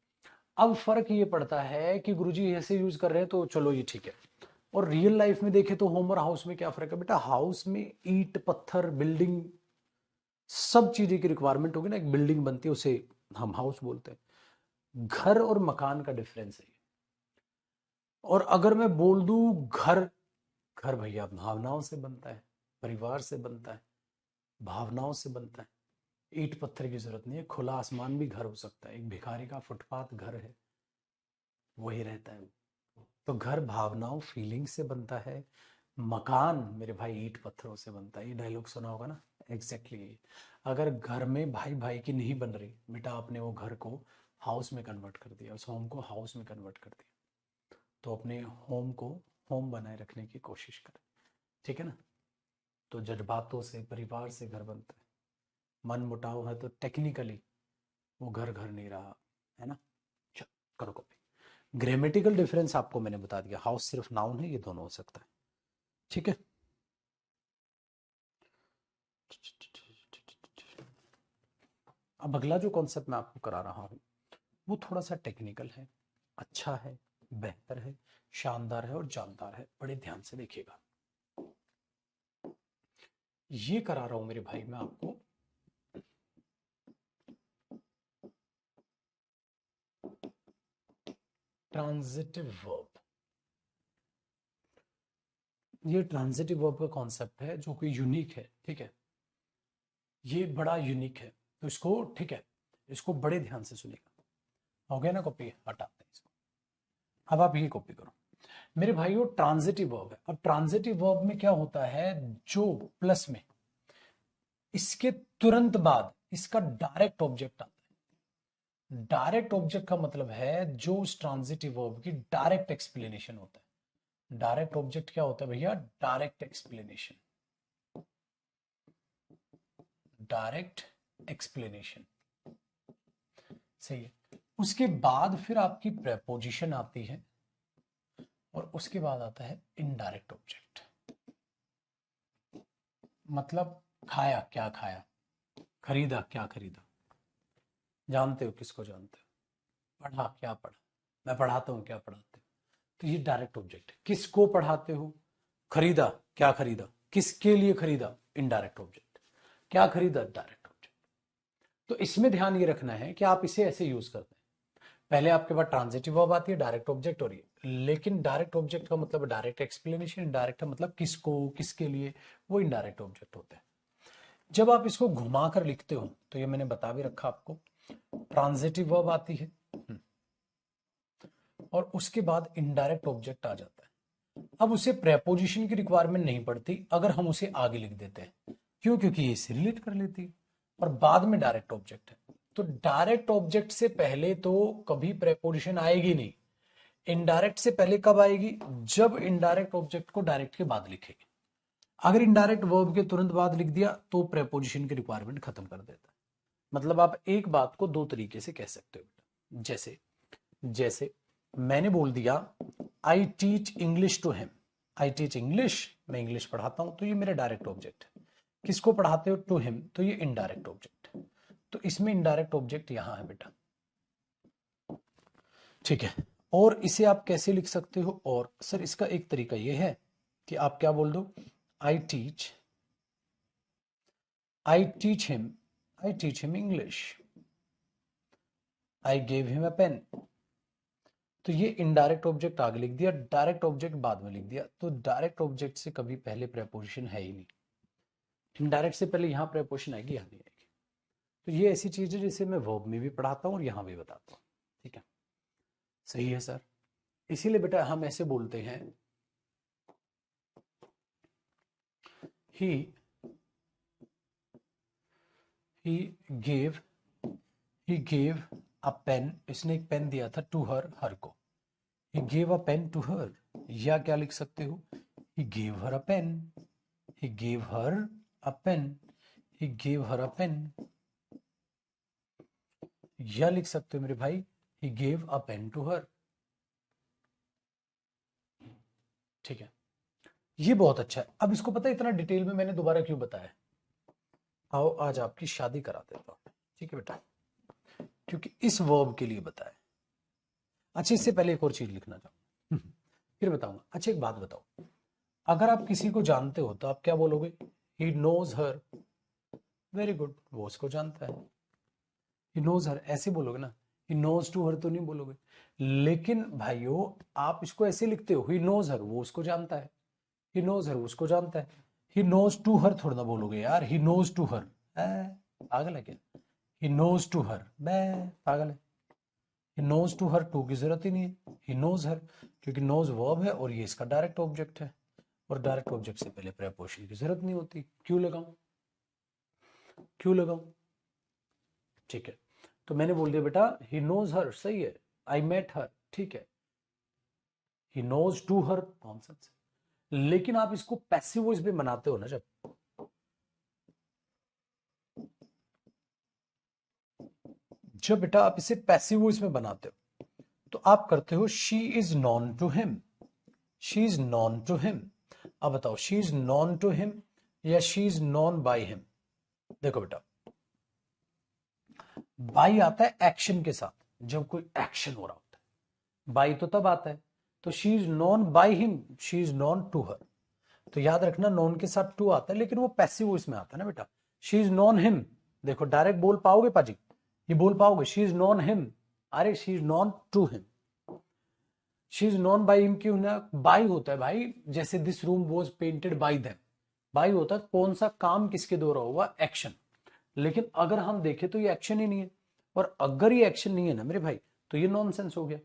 अब फर्क ये पड़ता है कि गुरुजी ऐसे यूज कर रहे हैं तो चलो ये ठीक है, और रियल लाइफ में देखे तो होम और हाउस में क्या फर्क है बेटा, हाउस में ईंट पत्थर बिल्डिंग सब चीजें की रिक्वायरमेंट होगी ना, एक बिल्डिंग बनती है उसे हम हाउस बोलते हैं। घर और मकान का डिफरेंस है। और अगर मैं बोल दूं घर, घर भैया भावनाओं से बनता है, परिवार से बनता है, भावनाओं से बनता है, ईंट पत्थर की जरूरत नहीं है, खुला आसमान भी घर हो सकता है, एक भिखारी का फुटपाथ घर है, वही रहता है। तो घर भावनाओं फीलिंग से बनता है, मकान मेरे भाई ईंट पत्थरों से बनता है। ये डायलॉग सुना होगा ना, एग्जैक्टली exactly। अगर घर में भाई भाई की नहीं बन रही बेटा, आपने वो घर को हाउस में कन्वर्ट कर दिया, उस होम को हाउस में कन्वर्ट कर दिया, तो अपने होम को होम बनाए रखने की कोशिश करें, ठीक है ना। तो जज्बातों से परिवार से घर बनता है, मन मुटाव है तो टेक्निकली वो घर घर नहीं रहा, है ना। चलो करो कॉपी। ग्रामेटिकल डिफरेंस आपको मैंने बता दिया, हाउस सिर्फ नाउन है, ये दोनों हो सकता है, ठीक है। अब अगला जो कॉन्सेप्ट मैं आपको करा रहा हूं वो थोड़ा सा टेक्निकल है, अच्छा है, बेहतर है, शानदार है और जानदार है, बड़े ध्यान से देखिएगा। ये करा रहा हूं मेरे भाई मैं आपको ट्रांजिटिव वर्ब, ये ट्रांजिटिव वर्ब का कॉन्सेप्ट है जो कि यूनिक है, ठीक है, ये बड़ा यूनिक है, तो इसको, ठीक है, इसको बड़े ध्यान से सुनिएगा। हो गया ना कॉपी, हटाते हैं इसको। अब आप ये कॉपी करो मेरे भाइयों, ट्रांजिटिव वर्ब है। अब ट्रांजिटिव वर्ब में क्या होता है, जो प्लस में इसके तुरंत बाद इसका डायरेक्ट ऑब्जेक्ट आता है। डायरेक्ट ऑब्जेक्ट का मतलब है जो उस ट्रांजिटिव वर्ब की डायरेक्ट एक्सप्लेनेशन होता है। डायरेक्ट ऑब्जेक्ट क्या होता है भैया, डायरेक्ट एक्सप्लेनेशन, डायरेक्ट एक्सप्लेनेशन, सही है। उसके बाद फिर आपकी प्रेपोजिशन आती है और उसके बाद आता है इनडायरेक्ट ऑब्जेक्ट। मतलब खाया क्या खाया, खरीदा क्या खरीदा, जानते हो किसको जानते हो, पढ़ा क्या पढ़ा, मैं पढ़ाता हूं क्या पढ़ाते हो, तो ये डायरेक्ट ऑब्जेक्ट है। किसको पढ़ाते हो, खरीदा क्या खरीदा, किसके लिए खरीदा, इनडायरेक्ट ऑब्जेक्ट, क्या खरीदा, डायरेक्ट ऑब्जेक्ट। तो इसमें ध्यान ये रखना है कि आप इसे ऐसे यूज करते हैं, पहले आपके पास ट्रांजिटिव वर्ब आती है, डायरेक्ट ऑब्जेक्ट हो रही है, लेकिन डायरेक्ट ऑब्जेक्ट का मतलब डायरेक्ट एक्सप्लेनेशन, इनडायरेक्ट का मतलब किसको किसके लिए, वो इनडायरेक्ट ऑब्जेक्ट होता है। जब आप इसको घुमाकर लिखते हो तो ये मैंने बता भी रखा आपको, ट्रांजिटिव वर्ब आती है और उसके बाद इनडायरेक्ट ऑब्जेक्ट आ जाता है। अब उसे प्रेपोजिशन की रिक्वायरमेंट नहीं पड़ती अगर हम उसे आगे लिख देते हैं, क्यों, क्योंकि ये इससे रिलेट कर लेती है और बाद में डायरेक्ट ऑब्जेक्ट है। तो डायरेक्ट ऑब्जेक्ट से पहले तो कभी प्रेपोजिशन आएगी नहीं, इनडायरेक्ट से पहले कब आएगी, जब इनडायरेक्ट ऑब्जेक्ट को डायरेक्ट के बाद लिखेगी। अगर इनडायरेक्ट वर्ब के तुरंत बाद लिख दिया तो प्रेपोजिशन की रिक्वायरमेंट खत्म कर देता है। मतलब आप एक बात को दो तरीके से कह सकते हो, जैसे जैसे मैंने बोल दिया I teach English to him, I teach English, मैं इंग्लिश पढ़ाता हूं, तो ये मेरा डायरेक्ट ऑब्जेक्ट है। किसको पढ़ाते हो, टू हिम, तो ये इनडायरेक्ट ऑब्जेक्ट है। तो इसमें इनडायरेक्ट ऑब्जेक्ट यहां है बेटा, ठीक है। और इसे आप कैसे लिख सकते हो, और सर इसका एक तरीका यह है कि आप क्या बोल दो, I teach, I teach him, I teach him English, I gave him a pen. तो ये इनडायरेक्ट ऑब्जेक्ट आगे लिख दिया, डायरेक्ट ऑब्जेक्ट बाद में लिख दिया। तो डायरेक्ट ऑब्जेक्ट से कभी पहले प्रेपोजिशन है ही नहीं, इनडायरेक्ट से पहले यहां प्रेपोजिशन आएगी, यहां नहीं आएगी। तो ये ऐसी चीज है जिसे मैं वर्ब में भी पढ़ाता हूं और यहां भी बताता हूं, ठीक है, सही है सर। इसीलिए बेटा हम ऐसे बोलते हैं, he gave, he gave a pen, इसने एक पेन दिया था, टू हर, हर को, he gave a pen to her, या क्या लिख सकते हो, he gave her a pen, he gave her a pen, he gave her a pen, या लिख सकते हो मेरे भाई, he gave a pen to her, ठीक है। ये बहुत अच्छा है। अब इसको पता है इतना डिटेल में मैंने दोबारा क्यों बताया, आओ आज आपकी शादी करा देता हूं, ठीक है बेटा, क्योंकि इस वर्ब के लिए बताया। अच्छा इससे पहले एक और चीज लिखना चाहूँ फिर बताऊंगा। अच्छा एक बात बताओ, अगर आप किसी को जानते हो तो आप क्या बोलोगे, he knows her, very good, वो उसको जानता है, ही नोज हर ऐसे बोलोगे ना, ही नोज टू हर तो नहीं बोलोगे। लेकिन भाइयों आप इसको ऐसे लिखते हो, ही नोज हर, वो उसको जानता है, ही नोज हर उसको जानता है, ही नोज टू हर थोड़ा ना बोलोगे यार, ही नोज टू हर, पागल है क्या, ही नोज टू हर, पागल है, he knows to her, to की जरूरत ही नहीं है, ही नोज हर, क्योंकि नोज वर्ब है और ये इसका डायरेक्ट ऑब्जेक्ट है, और डायरेक्ट ऑब्जेक्ट से पहले प्रेपोजिशन की जरूरत नहीं होती, क्यों लगाऊं, क्यों लगाऊं, ठीक है। तो मैंने बोल दिया बेटा ही नोज हर, सही है, आई मेट हर, ठीक है, he knows to her, nonsense. लेकिन आप इसको पैसिव वॉइस में बनाते हो ना, जब बेटा आप इसे पैसिव वॉइस में बनाते हो तो आप करते हो she is known to him, she is known to him. अब बताओ she is known to him या she is known by him. देखो बेटा बाई आता है एक्शन के साथ, जब कोई एक्शन हो रहा होता है, बाई तो तब आता है, तो she is known by him, she is known to her. तो याद रखना नॉन के साथ टू आता है, लेकिन वो पैसिव वॉइस में आता है ना बेटा, शी इज नॉन हिम। देखो डायरेक्ट बोल पाओगे पाजी, ये बोल पाओगे शी इज नॉन हिम, अरे she is known to him. She is known by him क्यों ना, बाई होता है भाई, जैसे this room was painted by them, by होता है कौन सा काम किसके द्वारा हुआ, एक्शन। लेकिन अगर हम देखें तो ये एक्शन ही नहीं है, और अगर ये एक्शन नहीं है ना मेरे भाई, तो ये नॉनसेंस हो गया।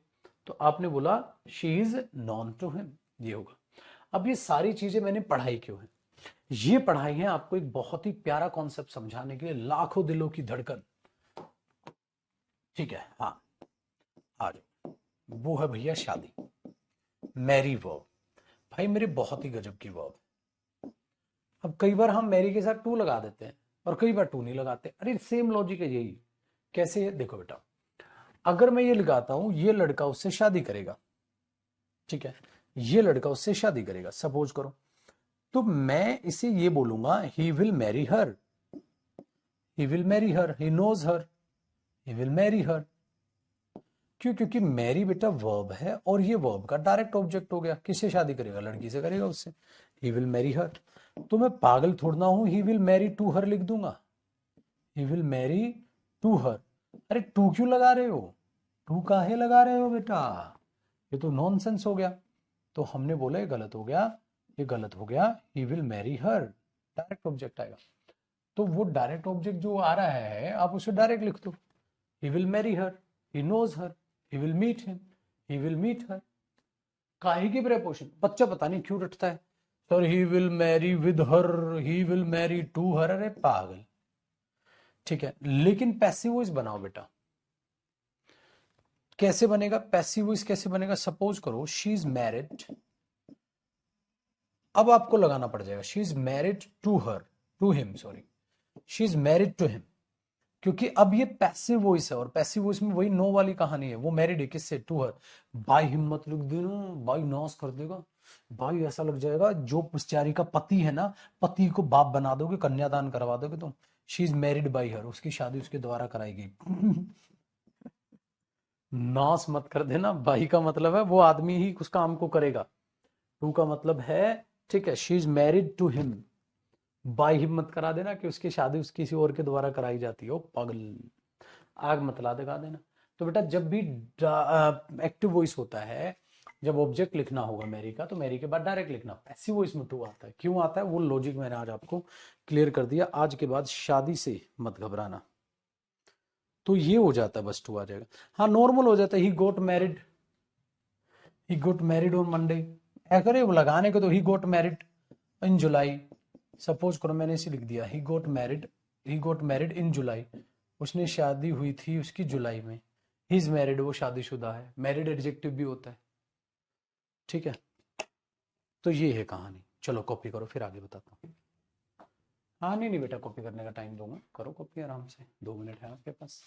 तो आपने बोला she is known to him, ये होगा। अब ये सारी चीजें मैंने पढ़ाई क्यों है, ये पढ़ाई है आपको एक बहुत ही प्यारा कॉन्सेप्ट समझाने के लिए, लाखों दिलों की धड़कन। ठीक है, हाँ, आ जाओ। वो है भैया शादी, मैरी वर्ब। भाई मेरे बहुत ही गजब की वर्ब। अब कई बार हम मैरी के साथ टू लगा देते हैं और कई बार टू नहीं लगाते, अरे सेम लॉजिक है यही। कैसे है देखो बेटा, अगर मैं ये लगाता हूं ये लड़का उससे शादी करेगा, ठीक है, ये लड़का उससे शादी करेगा सपोज करो, तो मैं इसे ये बोलूंगा he will marry her, he will marry her, he knows her, he will marry her. क्यों? क्योंकि मैरी बेटा वर्ब है और ये वर्ब का डायरेक्ट ऑब्जेक्ट हो गया, किससे शादी करेगा, लड़की से करेगा उससे, ही विल मैरी हर। तो मैं पागल थोड़ा हूं, he will marry to her लिख दूंगा, he will marry to her. अरे टू क्यों लगा रहे हो, टू काहे लगा रहे हो बेटा, ये तो नॉनसेंस हो गया। तो हमने बोला ये गलत हो गया, ये गलत हो गया, ही will marry her, direct object आएगा। तो वो डायरेक्ट ऑब्जेक्ट जो आ रहा है आप उसे डायरेक्ट लिख दो, he will marry her, he knows her, he will meet him, he will meet her. काहे की प्रेपोजिशन, बच्चा पता नहीं क्यों रटता है, sir he will marry with her, he will marry to her, अरे पागल। ठीक है, लेकिन पैसिव वॉइस बनाओ बेटा। कैसे बनेगा पैसिव वॉइस, कैसे बनेगा, सपोज करो शी इज मैरिड, अब आपको लगाना पड़ जाएगा she is married to her, to him sorry, she is married to him. क्योंकि अब ये पैसिव वॉइस है और पैसिव वॉइस में वही नो वाली कहानी है, वो मैरिड है किससे, टू हर। बाई हिम्मत लिख देना, बाई नाश कर देगा, भाई ऐसा लग जाएगा जो बेचारी का पति है ना, पति को बाप बना दोगे, कन्यादान करवा दोगे तुम। She is married by her, उसकी शादी उसके द्वारा कराई गई। नाश मत कर देना, बाई का मतलब है वो आदमी ही उस काम को करेगा, टू का मतलब है, ठीक है, she is married to him, by हिम्मत करा देना कि उसकी शादी उस किसी और के द्वारा कराई जाती है, ओ पागल, आग मत ला दिखा देना। तो बेटा जब भी एक्टिव वॉइस होता है, जब ऑब्जेक्ट लिखना होगा मैरी का, तो मैरी के बाद डायरेक्ट लिखना, पैसिव वॉइस में टू आता है, क्यों आता है वो लॉजिक मैंने आज आपको क्लियर कर दिया। आज के बाद शादी से मत घबराना, तो ये हो जाता है, बस टू आ जाएगा। हाँ नॉर्मल हो जाता है, he got married, he got married on Monday, अगर वो लगाने को तो ही got married in July, suppose करो मैंने इसे लिख दिया ही got married, he got married in जुलाई, उसने शादी हुई थी उसकी जुलाई में, ही इज मैरिड वो शादीशुदा है, मैरिड एडजेक्टिव भी होता है, ठीक है। तो ये है कहानी, चलो कॉपी करो फिर आगे बताता हूँ। हाँ नहीं नहीं बेटा, कॉपी करने का टाइम दूंगा, करो कॉपी आराम से, 2 मिनट है आपके पास।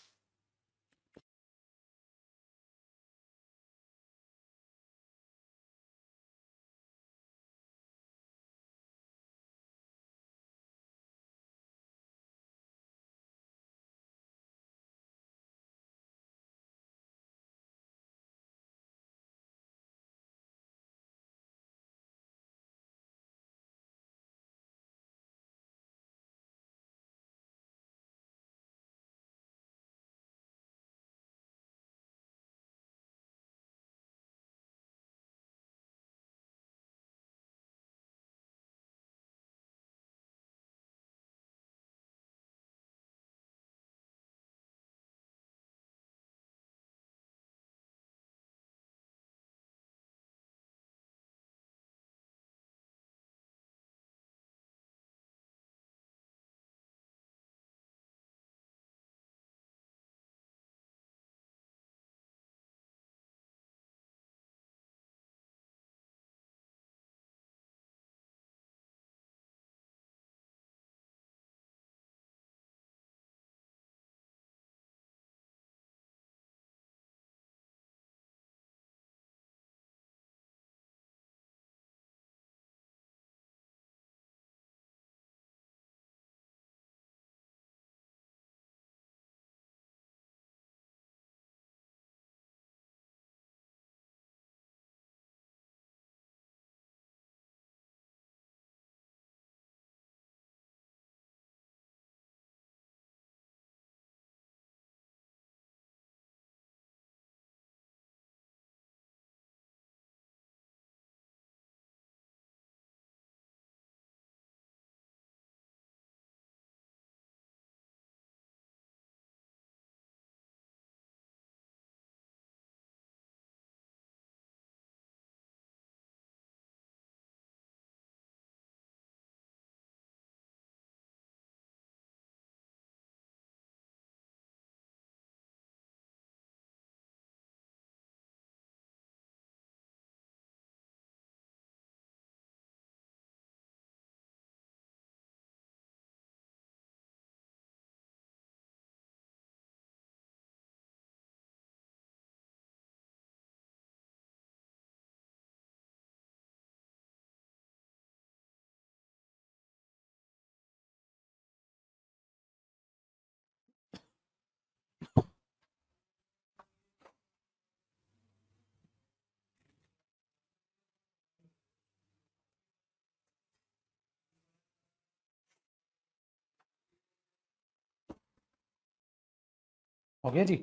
हो गया जी।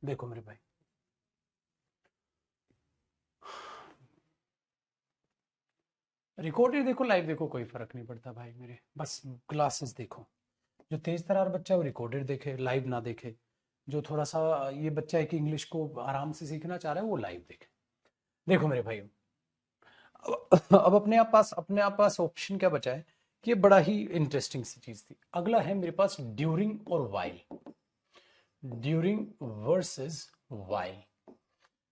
देखो मेरे भाई, रिकॉर्डेड देखो लाइव देखो कोई फर्क नहीं पड़ता भाई मेरे, बस क्लासेस देखो। जो तेज तरार बच्चा है वो रिकॉर्डेड देखे, लाइव ना देखे। जो थोड़ा सा ये बच्चा है कि इंग्लिश को आराम से सीखना चाह रहा है वो लाइव देखे। देखो मेरे भाई, अब अपने आप पास ऑप्शन क्या बचा है कि ये बड़ा ही इंटरेस्टिंग सी चीज थी। अगला है मेरे पास ड्यूरिंग और वाइल। During versus while.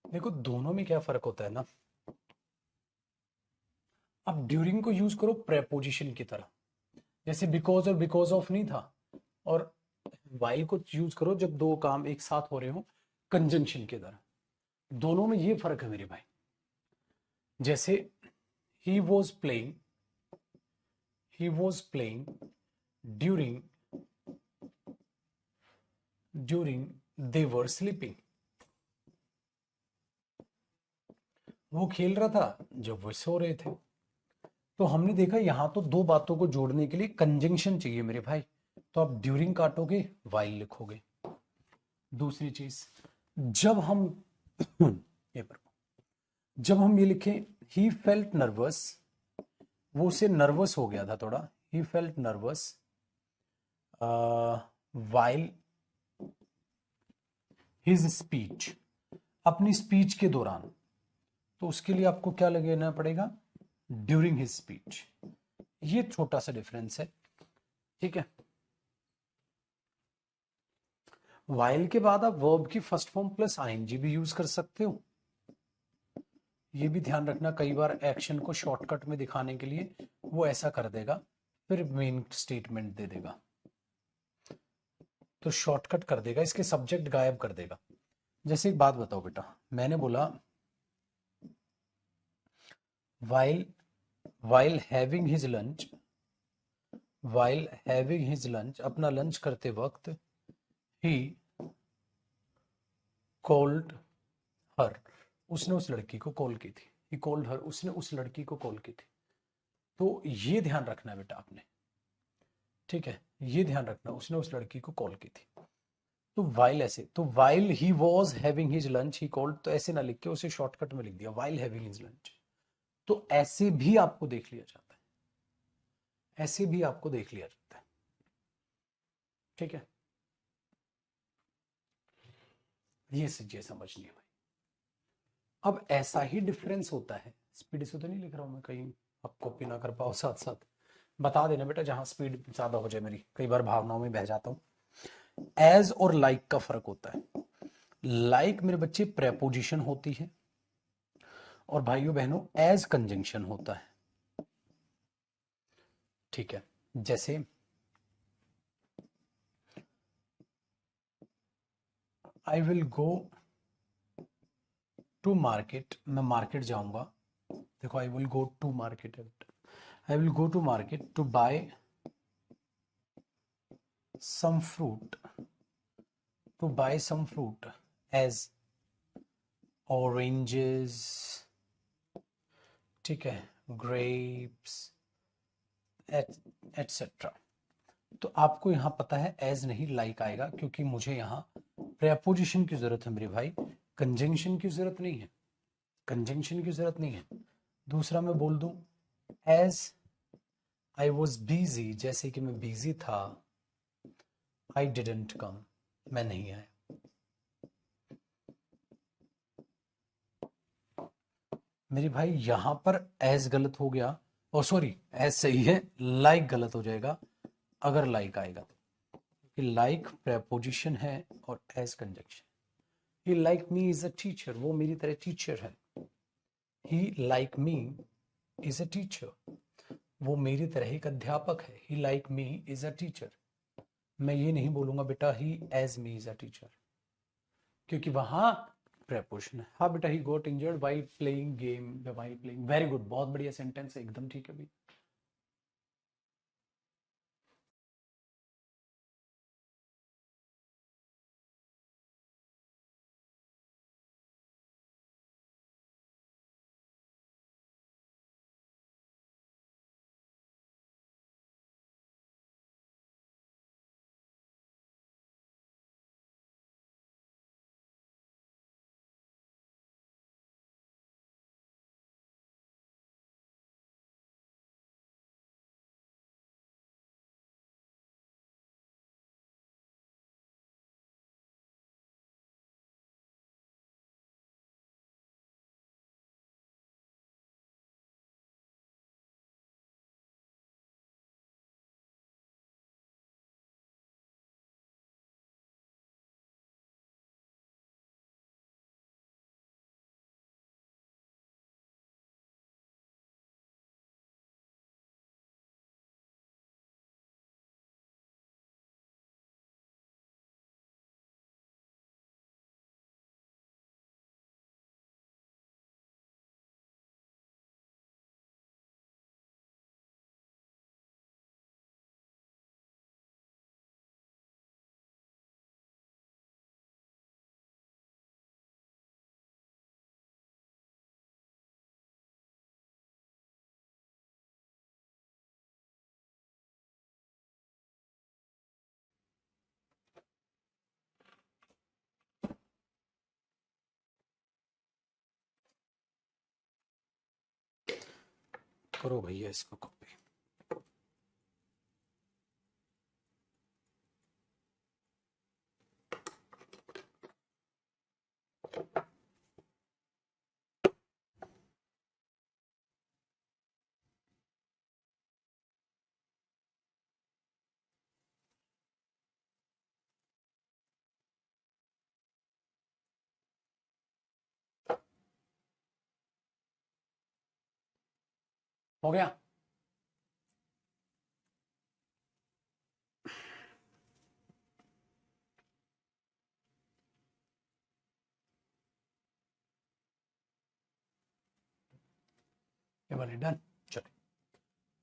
देखो दोनों में क्या फर्क होता है ना। अब ड्यूरिंग को यूज करो प्रेपोजिशन की तरह, जैसे बिकॉज और बिकॉज ऑफ नहीं था, और वाइल को यूज करो जब दो काम एक साथ हो रहे हो कंजंक्शन की तरह। दोनों में ये फर्क है मेरे भाई। जैसे he was playing, he was playing during, during they were sleeping. वो खेल रहा था जब वो सो रहे थे। तो हमने देखा यहां तो दो बातों को जोड़ने के लिए कंजंक्शन चाहिए मेरे भाई, तो आप ड्यूरिंग काटोगे वाइल लिखोगे। दूसरी चीज, जब हम ये पर, जब हम ये लिखें ही फेल्ट नर्वस, वो उसे नर्वस हो गया था थोड़ा, he felt nervous while his speech, अपनी स्पीच के दौरान। तो उसके लिए आपको क्या लगाना पड़ेगा, ड्यूरिंग हिज स्पीच। ये छोटा सा डिफरेंस है, ठीक है। वाइल के बाद आप वर्ब की फर्स्ट फॉर्म प्लस आईएनजी भी यूज कर सकते हो। ये भी ध्यान रखना, कई बार एक्शन को शॉर्टकट में दिखाने के लिए वो ऐसा कर देगा, फिर मेन स्टेटमेंट दे देगा, तो शॉर्टकट कर देगा, इसके सब्जेक्ट गायब कर देगा। जैसे एक बात बताओ बेटा, मैंने बोला while, while having his lunch, while having his lunch, अपना लंच करते वक्त, ही कॉल्ड हर, उसने उस लड़की को कॉल की थी। ही कॉल्ड हर, उसने उस लड़की को कॉल की थी। तो ये ध्यान रखना बेटा आपने, ठीक है, ये ध्यान रखना, उसने उस लड़की को कॉल की थी। तो वाइल ऐसे, तो while he was having his lunch he called, तो ऐसे ना लिख के उसे शॉर्टकट में लिख दिया वाइल हैविंग हिज लंच। तो ऐसे भी आपको देख लिया जाता है, ऐसे भी आपको देख लिया जाता है, ठीक है। ये चीजें समझनी है भाई। अब ऐसा ही डिफरेंस होता है, स्पीड से तो नहीं लिख रहा हूं मैं कहीं आप कॉपी ना कर पाओ, साथ साथ बता देना बेटा जहां स्पीड ज्यादा हो जाए मेरी, कई बार भावनाओं में बह जाता हूं। एज और लाइक का फर्क होता है। लाइक मेरे बच्चे प्रेपोजिशन होती है, और भाइयों बहनों एज कंजंक्शन होता है, ठीक है। जैसे I will go to market, मैं मार्केट जाऊंगा। देखो I will go to market, I will go to market to buy some fruit, to buy some fruit as oranges, ठीक है, ग्रेप्स एटसेट्रा। तो आपको यहां पता है एज नहीं लाइक आएगा, क्योंकि मुझे यहां प्रेपोजिशन की जरूरत है मेरे भाई, कंजंक्शन की जरूरत नहीं है, कंजंक्शन की जरूरत नहीं है। दूसरा मैं बोल दूं एज आई वॉज बिजी, जैसे कि मैं बिजी था, आई डिडेंट कम, मैं नहीं आया। मेरे भाई यहां पर एज गलत हो गया, और सॉरी एज सही है, लाइक गलत हो जाएगा अगर लाइक आएगा तो, कि लाइक प्रेपोजिशन है और as conjunction. He like me is a teacher, वो मेरी तरह टीचर है। He like me is a teacher, वो मेरी तरह एक अध्यापक है। He like me is a teacher. मैं ये नहीं बोलूंगा बेटा he as me is a teacher, क्योंकि वहां प्रेपोजिशन है। हाँ बेटा he got injured while playing game, while playing, very good, बहुत बढ़िया सेंटेंस है, एकदम ठीक है भाई। करो भैया इसको कॉपी। हो गया? ये वाली डन। चलो,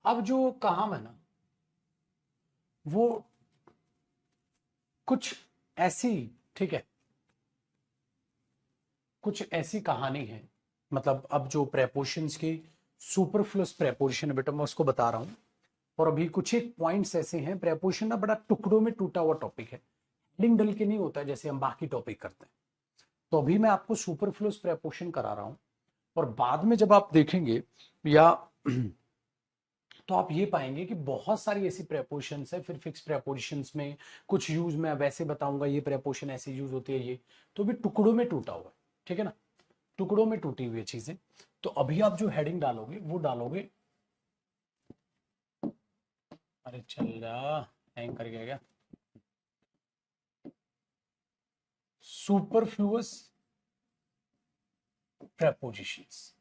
अब जो काम है ना वो कुछ ऐसी, ठीक है, कुछ ऐसी कहानी है। मतलब अब जो प्रेपोजिशंस की सुपरफ्लुअस प्रेपोजिशन है बेटा, मैं उसको बता रहा हूं। और अभी कुछ एक पॉइंट्स ऐसे हैं, प्रेपोजिशन ना बड़ा टुकड़ों में टूटा हुआ टॉपिक है, लिंक डल के नहीं होता है जैसे हम बाकी टॉपिक करते हैं। तो अभी मैं आपको सुपरफ्लुअस प्रेपोजिशन करा रहा हूं, और बाद में जब आप देखेंगे या तो आप ये पाएंगे कि बहुत सारी ऐसी प्रेपोजिशंस है। फिर फिक्स प्रेपोजिशंस में कुछ यूज मैं वैसे बताऊंगा, ये प्रेपोजिशन ऐसे यूज होती है, ये तो भी टुकड़ों में टूटा हुआ है, ठीक है ना, टुकड़ों में टूटी हुई चीजें। तो अभी आप जो हेडिंग डालोगे वो डालोगे, अरे चल रहा हैंग कर गया क्या, सुपरफ्लुअस प्रेपोजिशंस।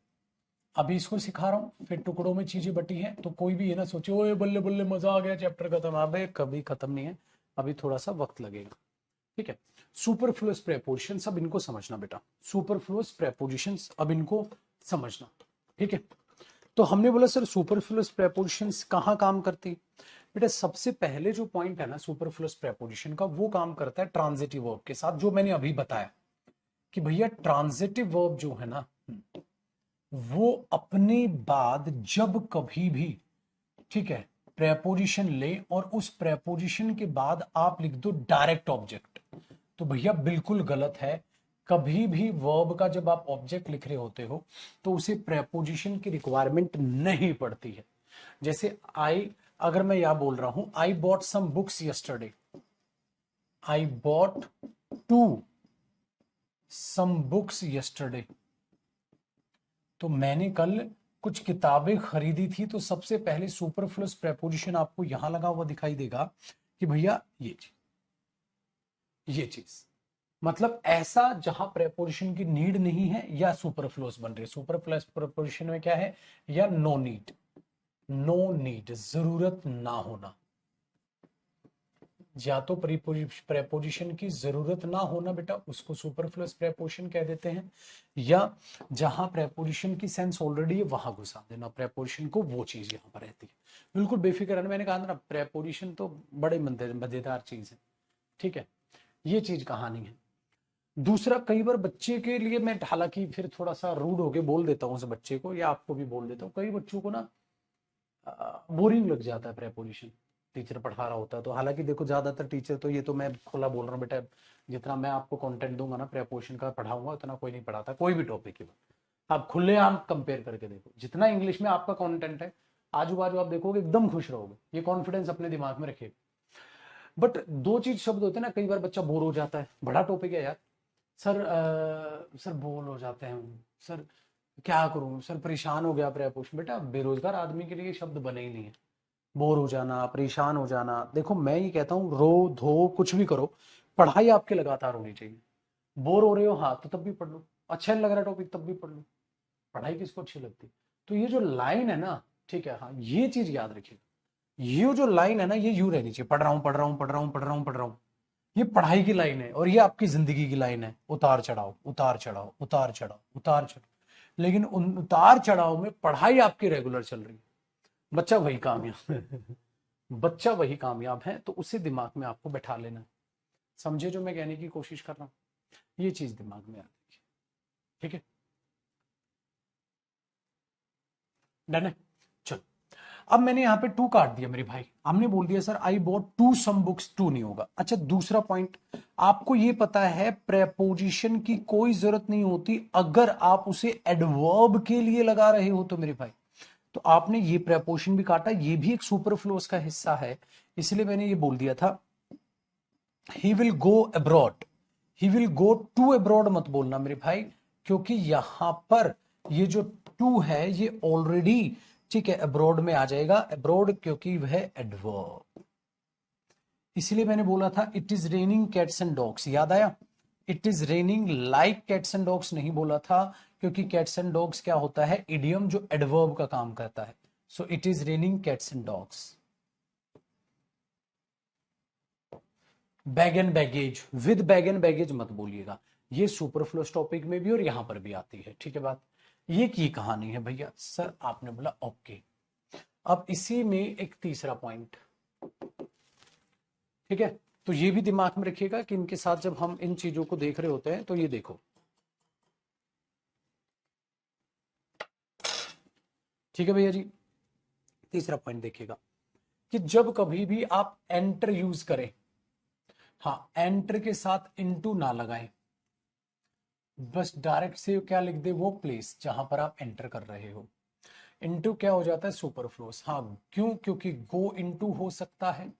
अभी इसको सिखा रहा हूं, फिर टुकड़ों में चीजें बटी हैं, तो कोई भी ये ना सोचे ओए बल्ले बल्ले मजा आ गया चैप्टर खत्म। अबे कभी खत्म नहीं है, अभी थोड़ा सा वक्त लगेगा, ठीक है। सुपरफ्लुअस प्रेपोजिशंस, अब इनको समझना बेटा, सुपरफ्लुअस प्रेपोजिशंस अब इनको समझना, ठीक है। तो हमने बोला सर सुपरफ्लुअस प्रेपोजिशंस कहाँ काम करती है बेटा। सबसे पहले जो पॉइंट है ना सुपरफ्लुअस प्रेपोजिशन का, वो काम करता है ट्रांजिटिव वर्ब के साथ, जो मैंने अभी बताया कि भैया ट्रांजिटिव वर्ब जो है ना वो अपने बाद जब कभी भी, ठीक है, प्रेपोजिशन ले और उस प्रेपोजिशन के बाद आप लिख दो डायरेक्ट ऑब्जेक्ट, तो भैया बिल्कुल गलत है। कभी भी वर्ब का जब आप ऑब्जेक्ट लिख रहे होते हो तो उसे प्रेपोजिशन की रिक्वायरमेंट नहीं पड़ती है। जैसे आई, अगर मैं यह बोल रहा हूं I bought some books yesterday, I bought to some books yesterday, तो मैंने कल कुछ किताबें खरीदी थी। तो सबसे पहले सुपरफ्लुअस प्रेपोजिशन आपको यहां लगा हुआ दिखाई देगा कि भैया ये चीज मतलब ऐसा जहां प्रेपोजिशन की नीड नहीं है या सुपरफ्लुअस बन रही है। सुपरफ्लुअस प्रेपोजिशन में क्या है, या नो नीड, नो नीड, जरूरत ना होना, या तो प्रेपोजिशन की जरूरत ना होना बेटा उसको सुपरफ्लुअस प्रेपोजिशन कह देते हैं, या जहां प्रेपोजिशन की सेंस ऑलरेडी है वहां घुसा देना प्रेपोजिशन को, वो चीज यहां पर रहती है। बिल्कुल बेफिक्र है, मैंने कहा ना प्रेपोजिशन तो बड़े मजेदार चीज है, ठीक है। ये चीज कहानी है। दूसरा, कई बार बच्चे के लिए मैं हालांकि फिर थोड़ा सा रूड होके बोल देता हूँ उस बच्चे को, या आपको भी बोल देता हूँ, कई बच्चों को ना बोरिंग लग जाता है प्रेपोजिशन, टीचर पढ़ा रहा होता है तो। हालांकि देखो ज्यादातर टीचर तो, ये तो मैं खुला बोल रहा हूँ बेटा, जितना मैं आपको कंटेंट दूंगा ना प्रेपोजिशन का पढ़ाऊंगा उतना कोई नहीं पढ़ाता, कोई भी टॉपिक की। आप खुलेआम कंपेयर करके देखो, जितना इंग्लिश में आपका कंटेंट है आजू बाजू आप देखोगे एकदम खुश रहोगे, ये कॉन्फिडेंस अपने दिमाग में रखिए। बट दो चीज शब्द होते हैं ना, कई बार बच्चा बोर हो जाता है, बड़ा टॉपिक है यार, सर सर बोर हो जाते हैं सर, क्या करूं सर, परेशान हो गया प्रेपोजिशन। बेटा बेरोजगार आदमी के लिए शब्द बने ही नहीं है, बोर हो जाना, परेशान हो जाना। देखो मैं ये कहता हूँ रो धो कुछ भी करो, पढ़ाई आपके लगातार होनी चाहिए। बोर हो रहे हो हाँ तो तब भी पढ़ लो, अच्छा नहीं लग रहा टॉपिक तब भी पढ़ लो, पढ़ाई किसको अच्छी लगती। तो ये जो लाइन है ना, ठीक है, हाँ ये चीज याद रखिएगा, ये जो लाइन है ना ये यूं रहनी चाहिए, पढ़ रहा हूं पढ़ रहा हूं पढ़ रहा हूं पढ़ रहा हूं पढ़ रहा हूं। ये पढ़ाई की लाइन है और ये आपकी जिंदगी की लाइन है, उतार चढ़ाव उतार चढ़ाव उतार चढ़ाव उतार चढ़ाव। लेकिन उन उतार चढ़ाव में पढ़ाई आपकी रेगुलर चल रही है, बच्चा वही कामयाब बच्चा वही कामयाब है, तो उसे दिमाग में आपको बैठा लेना है। समझे जो मैं कहने की कोशिश कर रहा हूं, ये चीज दिमाग में आ रही है, ठीक है, डन है। चलो, अब मैंने यहाँ पे टू काट दिया मेरे भाई, हमने बोल दिया sir I bought to some books, to नहीं होगा। अच्छा दूसरा पॉइंट, आपको ये पता है प्रेपोजिशन की कोई जरूरत नहीं होती अगर आप उसे एडवर्ब के लिए लगा रहे हो तो मेरे भाई। तो आपने ये प्रेपोजिशन भी काटा, ये भी एक सुपरफ्लोस का हिस्सा है, इसलिए मैंने ये बोल दिया था he will go abroad. He will go to abroad मत बोलना मेरे भाई, क्योंकि यहां पर ये जो टू है ये ऑलरेडी, ठीक है, अब्रॉड में आ जाएगा, अब्रॉड क्योंकि वह एडवर्ब। इसलिए मैंने बोला था it is raining cats and dogs, याद आया? It is raining like cats and dogs नहीं बोला था, क्योंकि कैट्स एंड डॉग्स क्या होता है, इडियम जो एडवर्ब का काम करता है। So it is raining cats and dogs. Bag and baggage, with bag and baggage मत बोलिएगा, ये सुपरफ्लूअस टॉपिक में भी और यहां पर भी आती है, ठीक है बात। ये की कहानी है भैया। सर आपने बोला ओके। अब इसी में एक तीसरा पॉइंट, ठीक है, तो ये भी दिमाग में रखिएगा कि इनके साथ जब हम इन चीजों को देख रहे होते हैं तो ये देखो, ठीक है भैया जी। तीसरा पॉइंट देखिएगा कि जब कभी भी आप एंटर यूज करें, हाँ, एंटर के साथ इनटू ना लगाएं, बस डायरेक्ट से क्या लिख दे, वो प्लेस जहां पर आप एंटर कर रहे हो। इनटू क्या हो जाता है, सुपरफ्लोस। हाँ, क्यों? क्योंकि गो इनटू हो सकता है,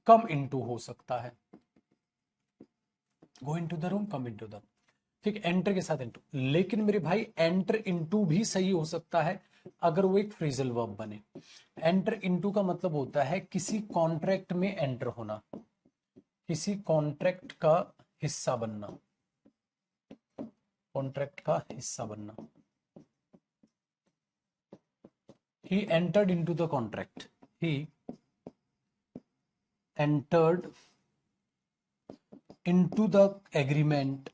कम इनटू हो सकता है, go into the room, come into the, ठीक, एंटर के साथ इनटू। लेकिन मेरे भाई एंटर इनटू भी सही हो सकता है अगर वो एक फ्रेजल वर्ब बने। एंटर इनटू का मतलब होता है किसी कॉन्ट्रैक्ट में एंटर होना, किसी कॉन्ट्रैक्ट का हिस्सा बनना, कॉन्ट्रैक्ट का हिस्सा बनना। He entered into the contract, he entered into the agreement,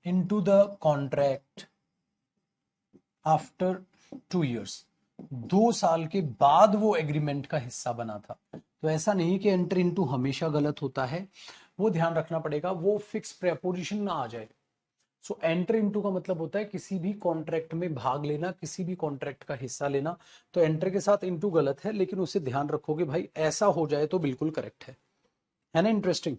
into the contract after 2 years, 2 साल के बाद वो एग्रीमेंट का हिस्सा बना था। तो ऐसा नहीं कि एंटर इनटू हमेशा गलत होता है, वो ध्यान रखना पड़ेगा, वो फिक्स प्रेपोजिशन ना आ जाए। सो एंटर इनटू का मतलब होता है किसी भी कॉन्ट्रैक्ट में भाग लेना, किसी भी कॉन्ट्रैक्ट का हिस्सा लेना। तो एंटर के साथ इनटू गलत है, लेकिन उसे ध्यान रखोगे भाई, ऐसा हो जाए तो बिल्कुल करेक्ट है ना? इंटरेस्टिंग।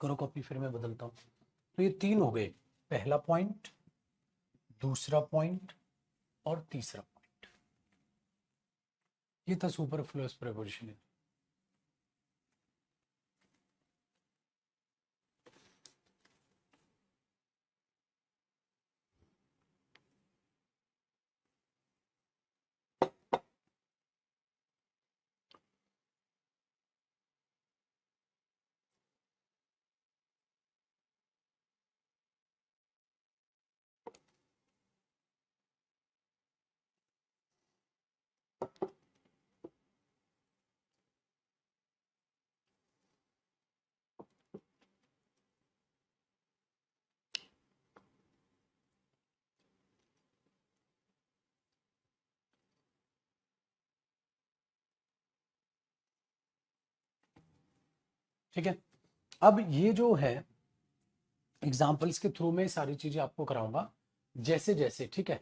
करो कॉपी, फिर मैं बदलता हूं। तो ये 3 हो गए, पहला पॉइंट, दूसरा पॉइंट और तीसरा पॉइंट। ये था सुपरफ्लुअस प्रेपोजिशन। ठीक है, अब ये जो है एग्जाम्पल्स के थ्रू में सारी चीजें आपको कराऊंगा, जैसे जैसे, ठीक है,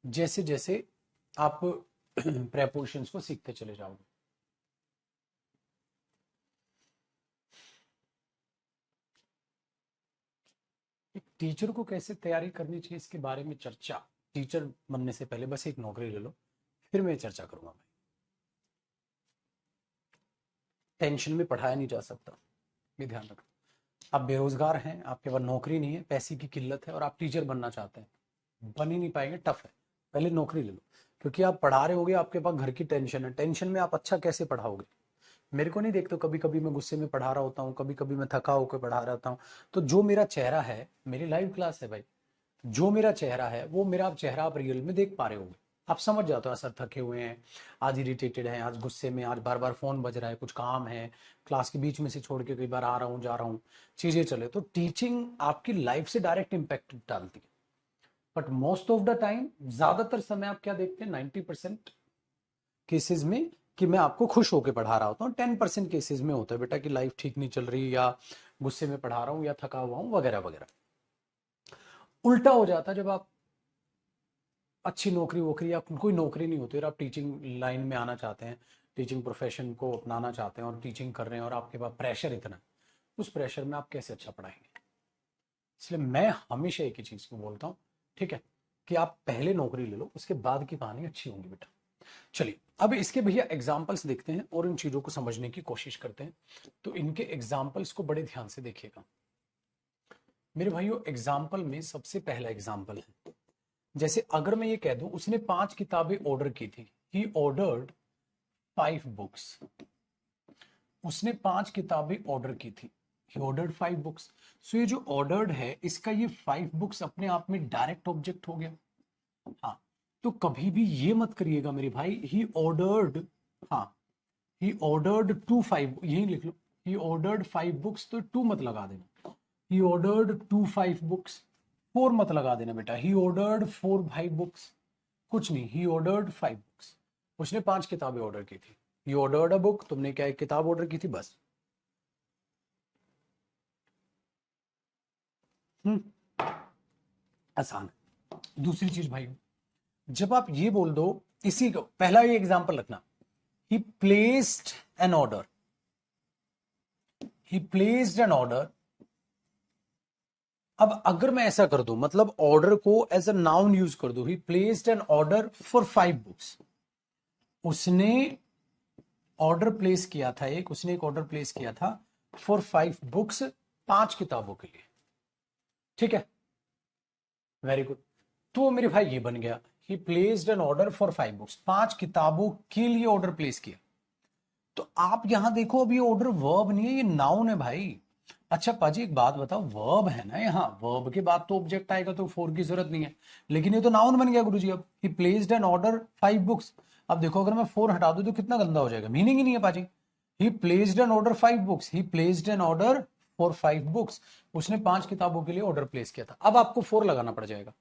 जैसे जैसे आप प्रेपोजिशंस को सीखते चले जाओगे। एक टीचर को कैसे तैयारी करनी चाहिए इसके बारे में चर्चा, टीचर बनने से पहले बस एक नौकरी ले लो, फिर मैं चर्चा करूंगा भाई। टेंशन में पढ़ाया नहीं जा सकता, ये ध्यान रखो। आप बेरोजगार हैं, आपके पास नौकरी नहीं है, पैसे की किल्लत है और आप टीचर बनना चाहते हैं, बन ही नहीं पाएंगे, टफ है। पहले नौकरी ले लो, क्योंकि आप पढ़ा रहे होगे, आपके पास घर की टेंशन है, टेंशन में आप अच्छा कैसे पढ़ाओगे? मेरे को नहीं देखते, कभी कभी मैं गुस्से में पढ़ा रहा होता हूँ, कभी कभी मैं थका होकर पढ़ा रहा होता हूँ, तो जो मेरा चेहरा है, मेरी लाइव क्लास है भाई, जो मेरा चेहरा है वो मेरा चेहरा आप रियल में देख पा रहे होगे, आप समझ जाते हो सर थके हुए हैं, आज इरिटेटेड हैं, आज गुस्से में, आज बार बार फोन बज रहा है, कुछ काम है, क्लास के बीच में से छोड़ के कई बार आ रहा हूँ जा रहा हूँ, चीजें चले। तो टीचिंग आपकी लाइफ से डायरेक्ट इम्पैक्ट डालती है, but most of the time, ज्यादातर समय आप क्या देखते हैं, 90% केसेस में कि मैं आपको खुश होकर पढ़ा रहा होता हूँ, 10% केसेस में होता है बेटा कि लाइफ ठीक नहीं चल रही, या गुस्से में पढ़ा रहा हूँ, या थका हुआ हूँ, वगैरह वगैरह। उल्टा हो जाता जब आप अच्छी नौकरी वोकरी या कोई नौकरी नहीं होती और आप टीचिंग लाइन में आना चाहते हैं, टीचिंग प्रोफेशन को अपनाना चाहते हैं और टीचिंग कर रहे हैं और आपके पास प्रेशर इतना है, उस प्रेशर में आप कैसे अच्छा पढ़ाएंगे। इसलिए मैं हमेशा एक ही चीज को बोलता हूँ, ठीक है, कि आप पहले नौकरी ले लो, उसके बाद की कहानी अच्छी होगी बेटा। चलिए अब इसके भैया एग्जाम्पल्स देखते हैं और इन चीजों को समझने की कोशिश करते हैं। तो इनके एग्जाम्पल्स को बड़े ध्यान से देखिएगा मेरे भाइयों। एग्जाम्पल में सबसे पहला एग्जाम्पल है, जैसे अगर मैं ये कह दूं उसने 5 किताबें ऑर्डर की थी, ही ऑर्डर्ड 5 बुक्स। उसने 5 किताबें ऑर्डर की थी, ही ऑर्डर्ड 5 बुक्स। सो ये जो ऑर्डर्ड है इसका ये 5 बुक्स अपने आप में डायरेक्ट ऑब्जेक्ट हो गया। हाँ, तो कभी भी ये मत करिएगा मेरे भाई ही ऑर्डर्ड, हाँ, ही ऑर्डर्ड 5, यही लिख लो, ही ऑर्डर्ड 5 बुक्स, तो 2 मत लगा देना। ही ऑर्डर्ड 5 बुक्स, 4 मत लगा देना बेटा। ही ऑर्डर्ड 5 बुक्स, कुछ नहीं, ही ऑर्डर्ड 5 बुक्स। उसने 5 किताबें ऑर्डर की थी। ही ऑर्डर्ड अ बुक, तुमने क्या एक किताब ऑर्डर की थी बस। आसान। दूसरी चीज भाई, जब आप ये बोल दो, इसी को पहला ये एग्जांपल रखना, he placed an order, he placed an order. अब अगर मैं ऐसा कर दूं, मतलब ऑर्डर को एज अ नाउन यूज कर दूं, he placed an order for 5 books. उसने ऑर्डर प्लेस किया था, उसने एक ऑर्डर प्लेस किया था फॉर 5 बुक्स, 5 किताबों के लिए, ठीक है, वेरी गुड। तो मेरे भाई ये बन गया, he placed an order for 5 books, 5 किताबों के लिए ऑर्डर प्लेस किया। तो आप यहां देखो, अभी ऑर्डर वर्ब नहीं है, ये नाउन है भाई। अच्छा पाजी एक बात बताओ, वर्ब है ना यहाँ, वर्ब के बाद तो ऑब्जेक्ट आएगा, तो फॉर की जरूरत नहीं है, लेकिन ये तो नाउन बन गया गुरुजी। अब he placed an order 5 books. अब देखो अगर मैं 4 हटा दूं तो कितना गंदा हो जाएगा, मीनिंग ही नहीं है पाजी। He placed an order 5 books, he placed an order for 5 books. उसने 5 किताबों के लिए ऑर्डर प्लेस किया था। अब आपको 4 लगाना पड़ जाएगा।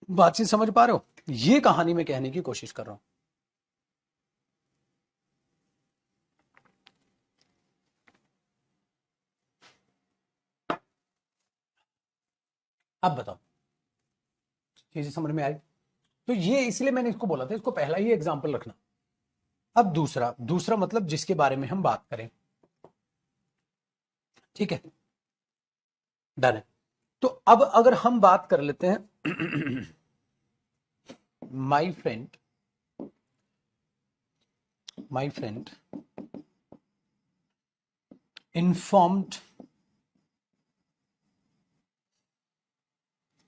बातचीत समझ पा रहे हो, ये कहानी में कहने की कोशिश कर रहा हूं। अब बताओ चीजें समझ में आई। तो ये इसलिए मैंने इसको बोला था, इसको पहला ही एग्जाम्पल रखना। अब दूसरा, दूसरा मतलब जिसके बारे में हम बात करें, ठीक है, डन है। तो अब अगर हम बात कर लेते हैं my friend, my friend informed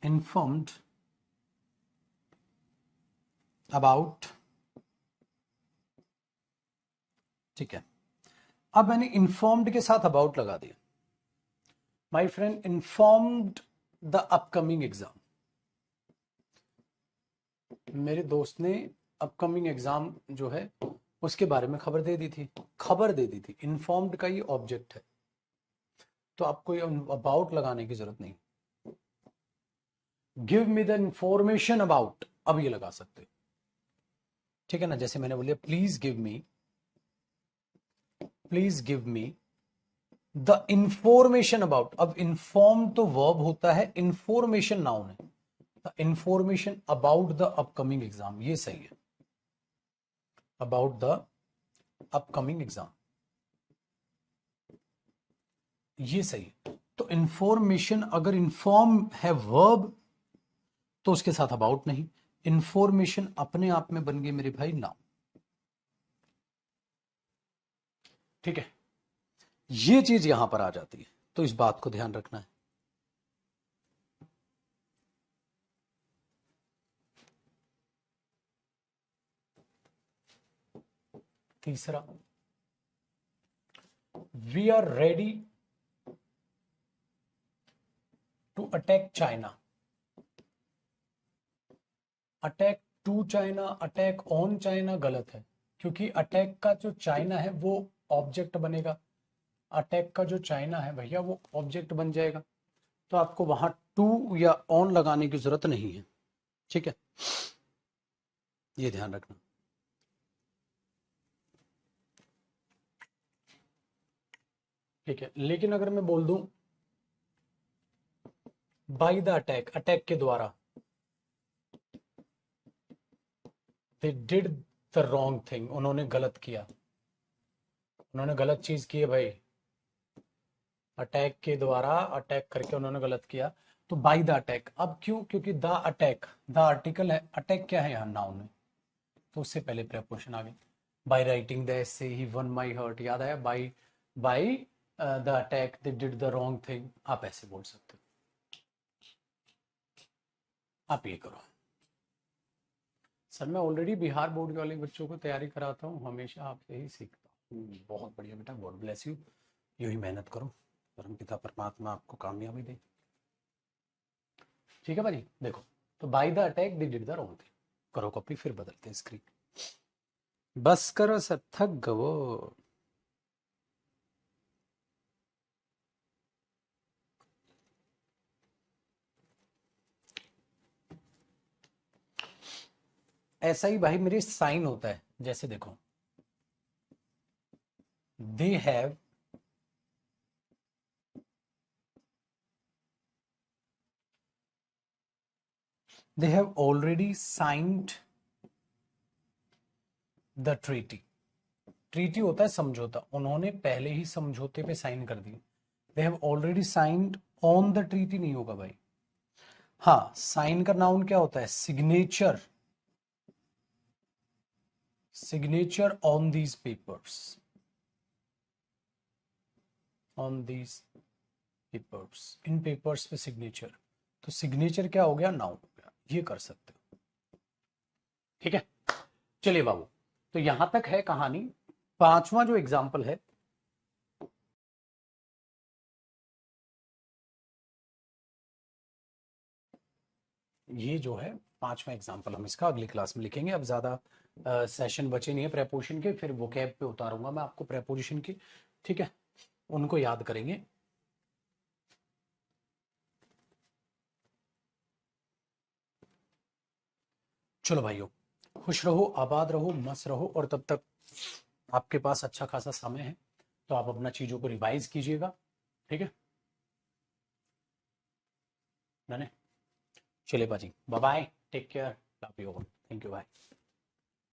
informed about, ठीक है, अब मैंने informed के साथ about लगा दिया। My friend informed the upcoming exam, मेरे दोस्त ने अपकमिंग एग्जाम जो है उसके बारे में खबर दे दी थी, खबर दे दी थी। इन्फॉर्म्ड का ये ऑब्जेक्ट है, तो आपको अबाउट लगाने की जरूरत नहीं। Give me the information about, अब ये लगा सकते, ठीक है ना, जैसे मैंने बोलिए please give me, please give me the information about. अब इन्फॉर्म तो वर्ब होता है, इंफॉर्मेशन नाउन है, the information about the upcoming exam, ये सही है, अबाउट द अपकमिंग एग्जाम, ये सही है। तो इंफॉर्मेशन, अगर इंफॉर्म है वर्ब तो उसके साथ अबाउट नहीं, इंफॉर्मेशन अपने आप में बन गई मेरे भाई नाउन, ठीक है, ये चीज यहां पर आ जाती है, तो इस बात को ध्यान रखना है। तीसरा, we are ready to attack China. Attack to China, attack on China गलत है, क्योंकि अटैक का जो चाइना है वो ऑब्जेक्ट बनेगा, अटैक का जो चाइना है भैया वो ऑब्जेक्ट बन जाएगा, तो आपको वहां टू या ऑन लगाने की जरूरत नहीं है, ठीक है, ये ध्यान रखना। ठीक है, लेकिन अगर मैं बोल दूं बाय द अटैक, अटैक के द्वारा, दे डिड द रॉन्ग थिंग, उन्होंने गलत किया, उन्होंने गलत चीज की है भाई, अटैक के द्वारा, अटैक करके उन्होंने गलत किया, तो बाय द अटैक। अब क्यों? क्योंकि द अटैक, द आर्टिकल है, अटैक क्या है यहाँ, नाउन है, तो उससे पहले प्रेपोजिशन आ गई। By writing the essay he won my heart, याद आया, by, by the attack they did the wrong thing, आप ऐसे बोल सकते हो। आप ये करो। सर मैं ऑलरेडी बिहार बोर्ड वाले बच्चों को तैयारी कराता हूँ, हमेशा आपसे ही सीखता हूँ। बहुत बढ़िया बेटा, गॉड ब्लेस यू, यूं ही मेहनत करो, परमपिता परमात्मा आपको कामयाबी दे। ठीक है भाजी, देखो, तो bye the attack they did the wrong thing, करो कॉपी, फिर बदलते हैं स्क्रीन। बस करो सर, थक गवो। ऐसा ही भाई मेरे साइन होता है, जैसे देखो, they have, they have already signed the treaty, treaty होता है समझौता, उन्होंने पहले ही समझौते पे साइन कर दी। They have already signed on the treaty नहीं होगा भाई। हाँ, साइन का नाउन क्या होता है, signature, signature on these papers, on these papers, in papers पे सिग्नेचर, तो सिग्नेचर क्या हो गया, नाउन हो गया, ये कर सकते हो। ठीक है, चलिए बाबू, तो यहां तक है कहानी। पांचवा जो एग्जाम्पल है, ये जो है पांचवा एग्जाम्पल, हम इसका अगली क्लास में लिखेंगे। अब ज्यादा सेशन बचे नहीं है प्रेपोजिशन के, फिर वो कैब पे उतारूंगा मैं आपको प्रेपोजिशन की, ठीक है, उनको याद करेंगे। चलो भाइयों, खुश रहो, आबाद रहो, मस्त रहो, और तब तक आपके पास अच्छा खासा समय है, तो आप अपना चीजों को रिवाइज कीजिएगा। ठीक है, डन है। चलिए बाजी, bye bye, take care, love you all, thank you, bye.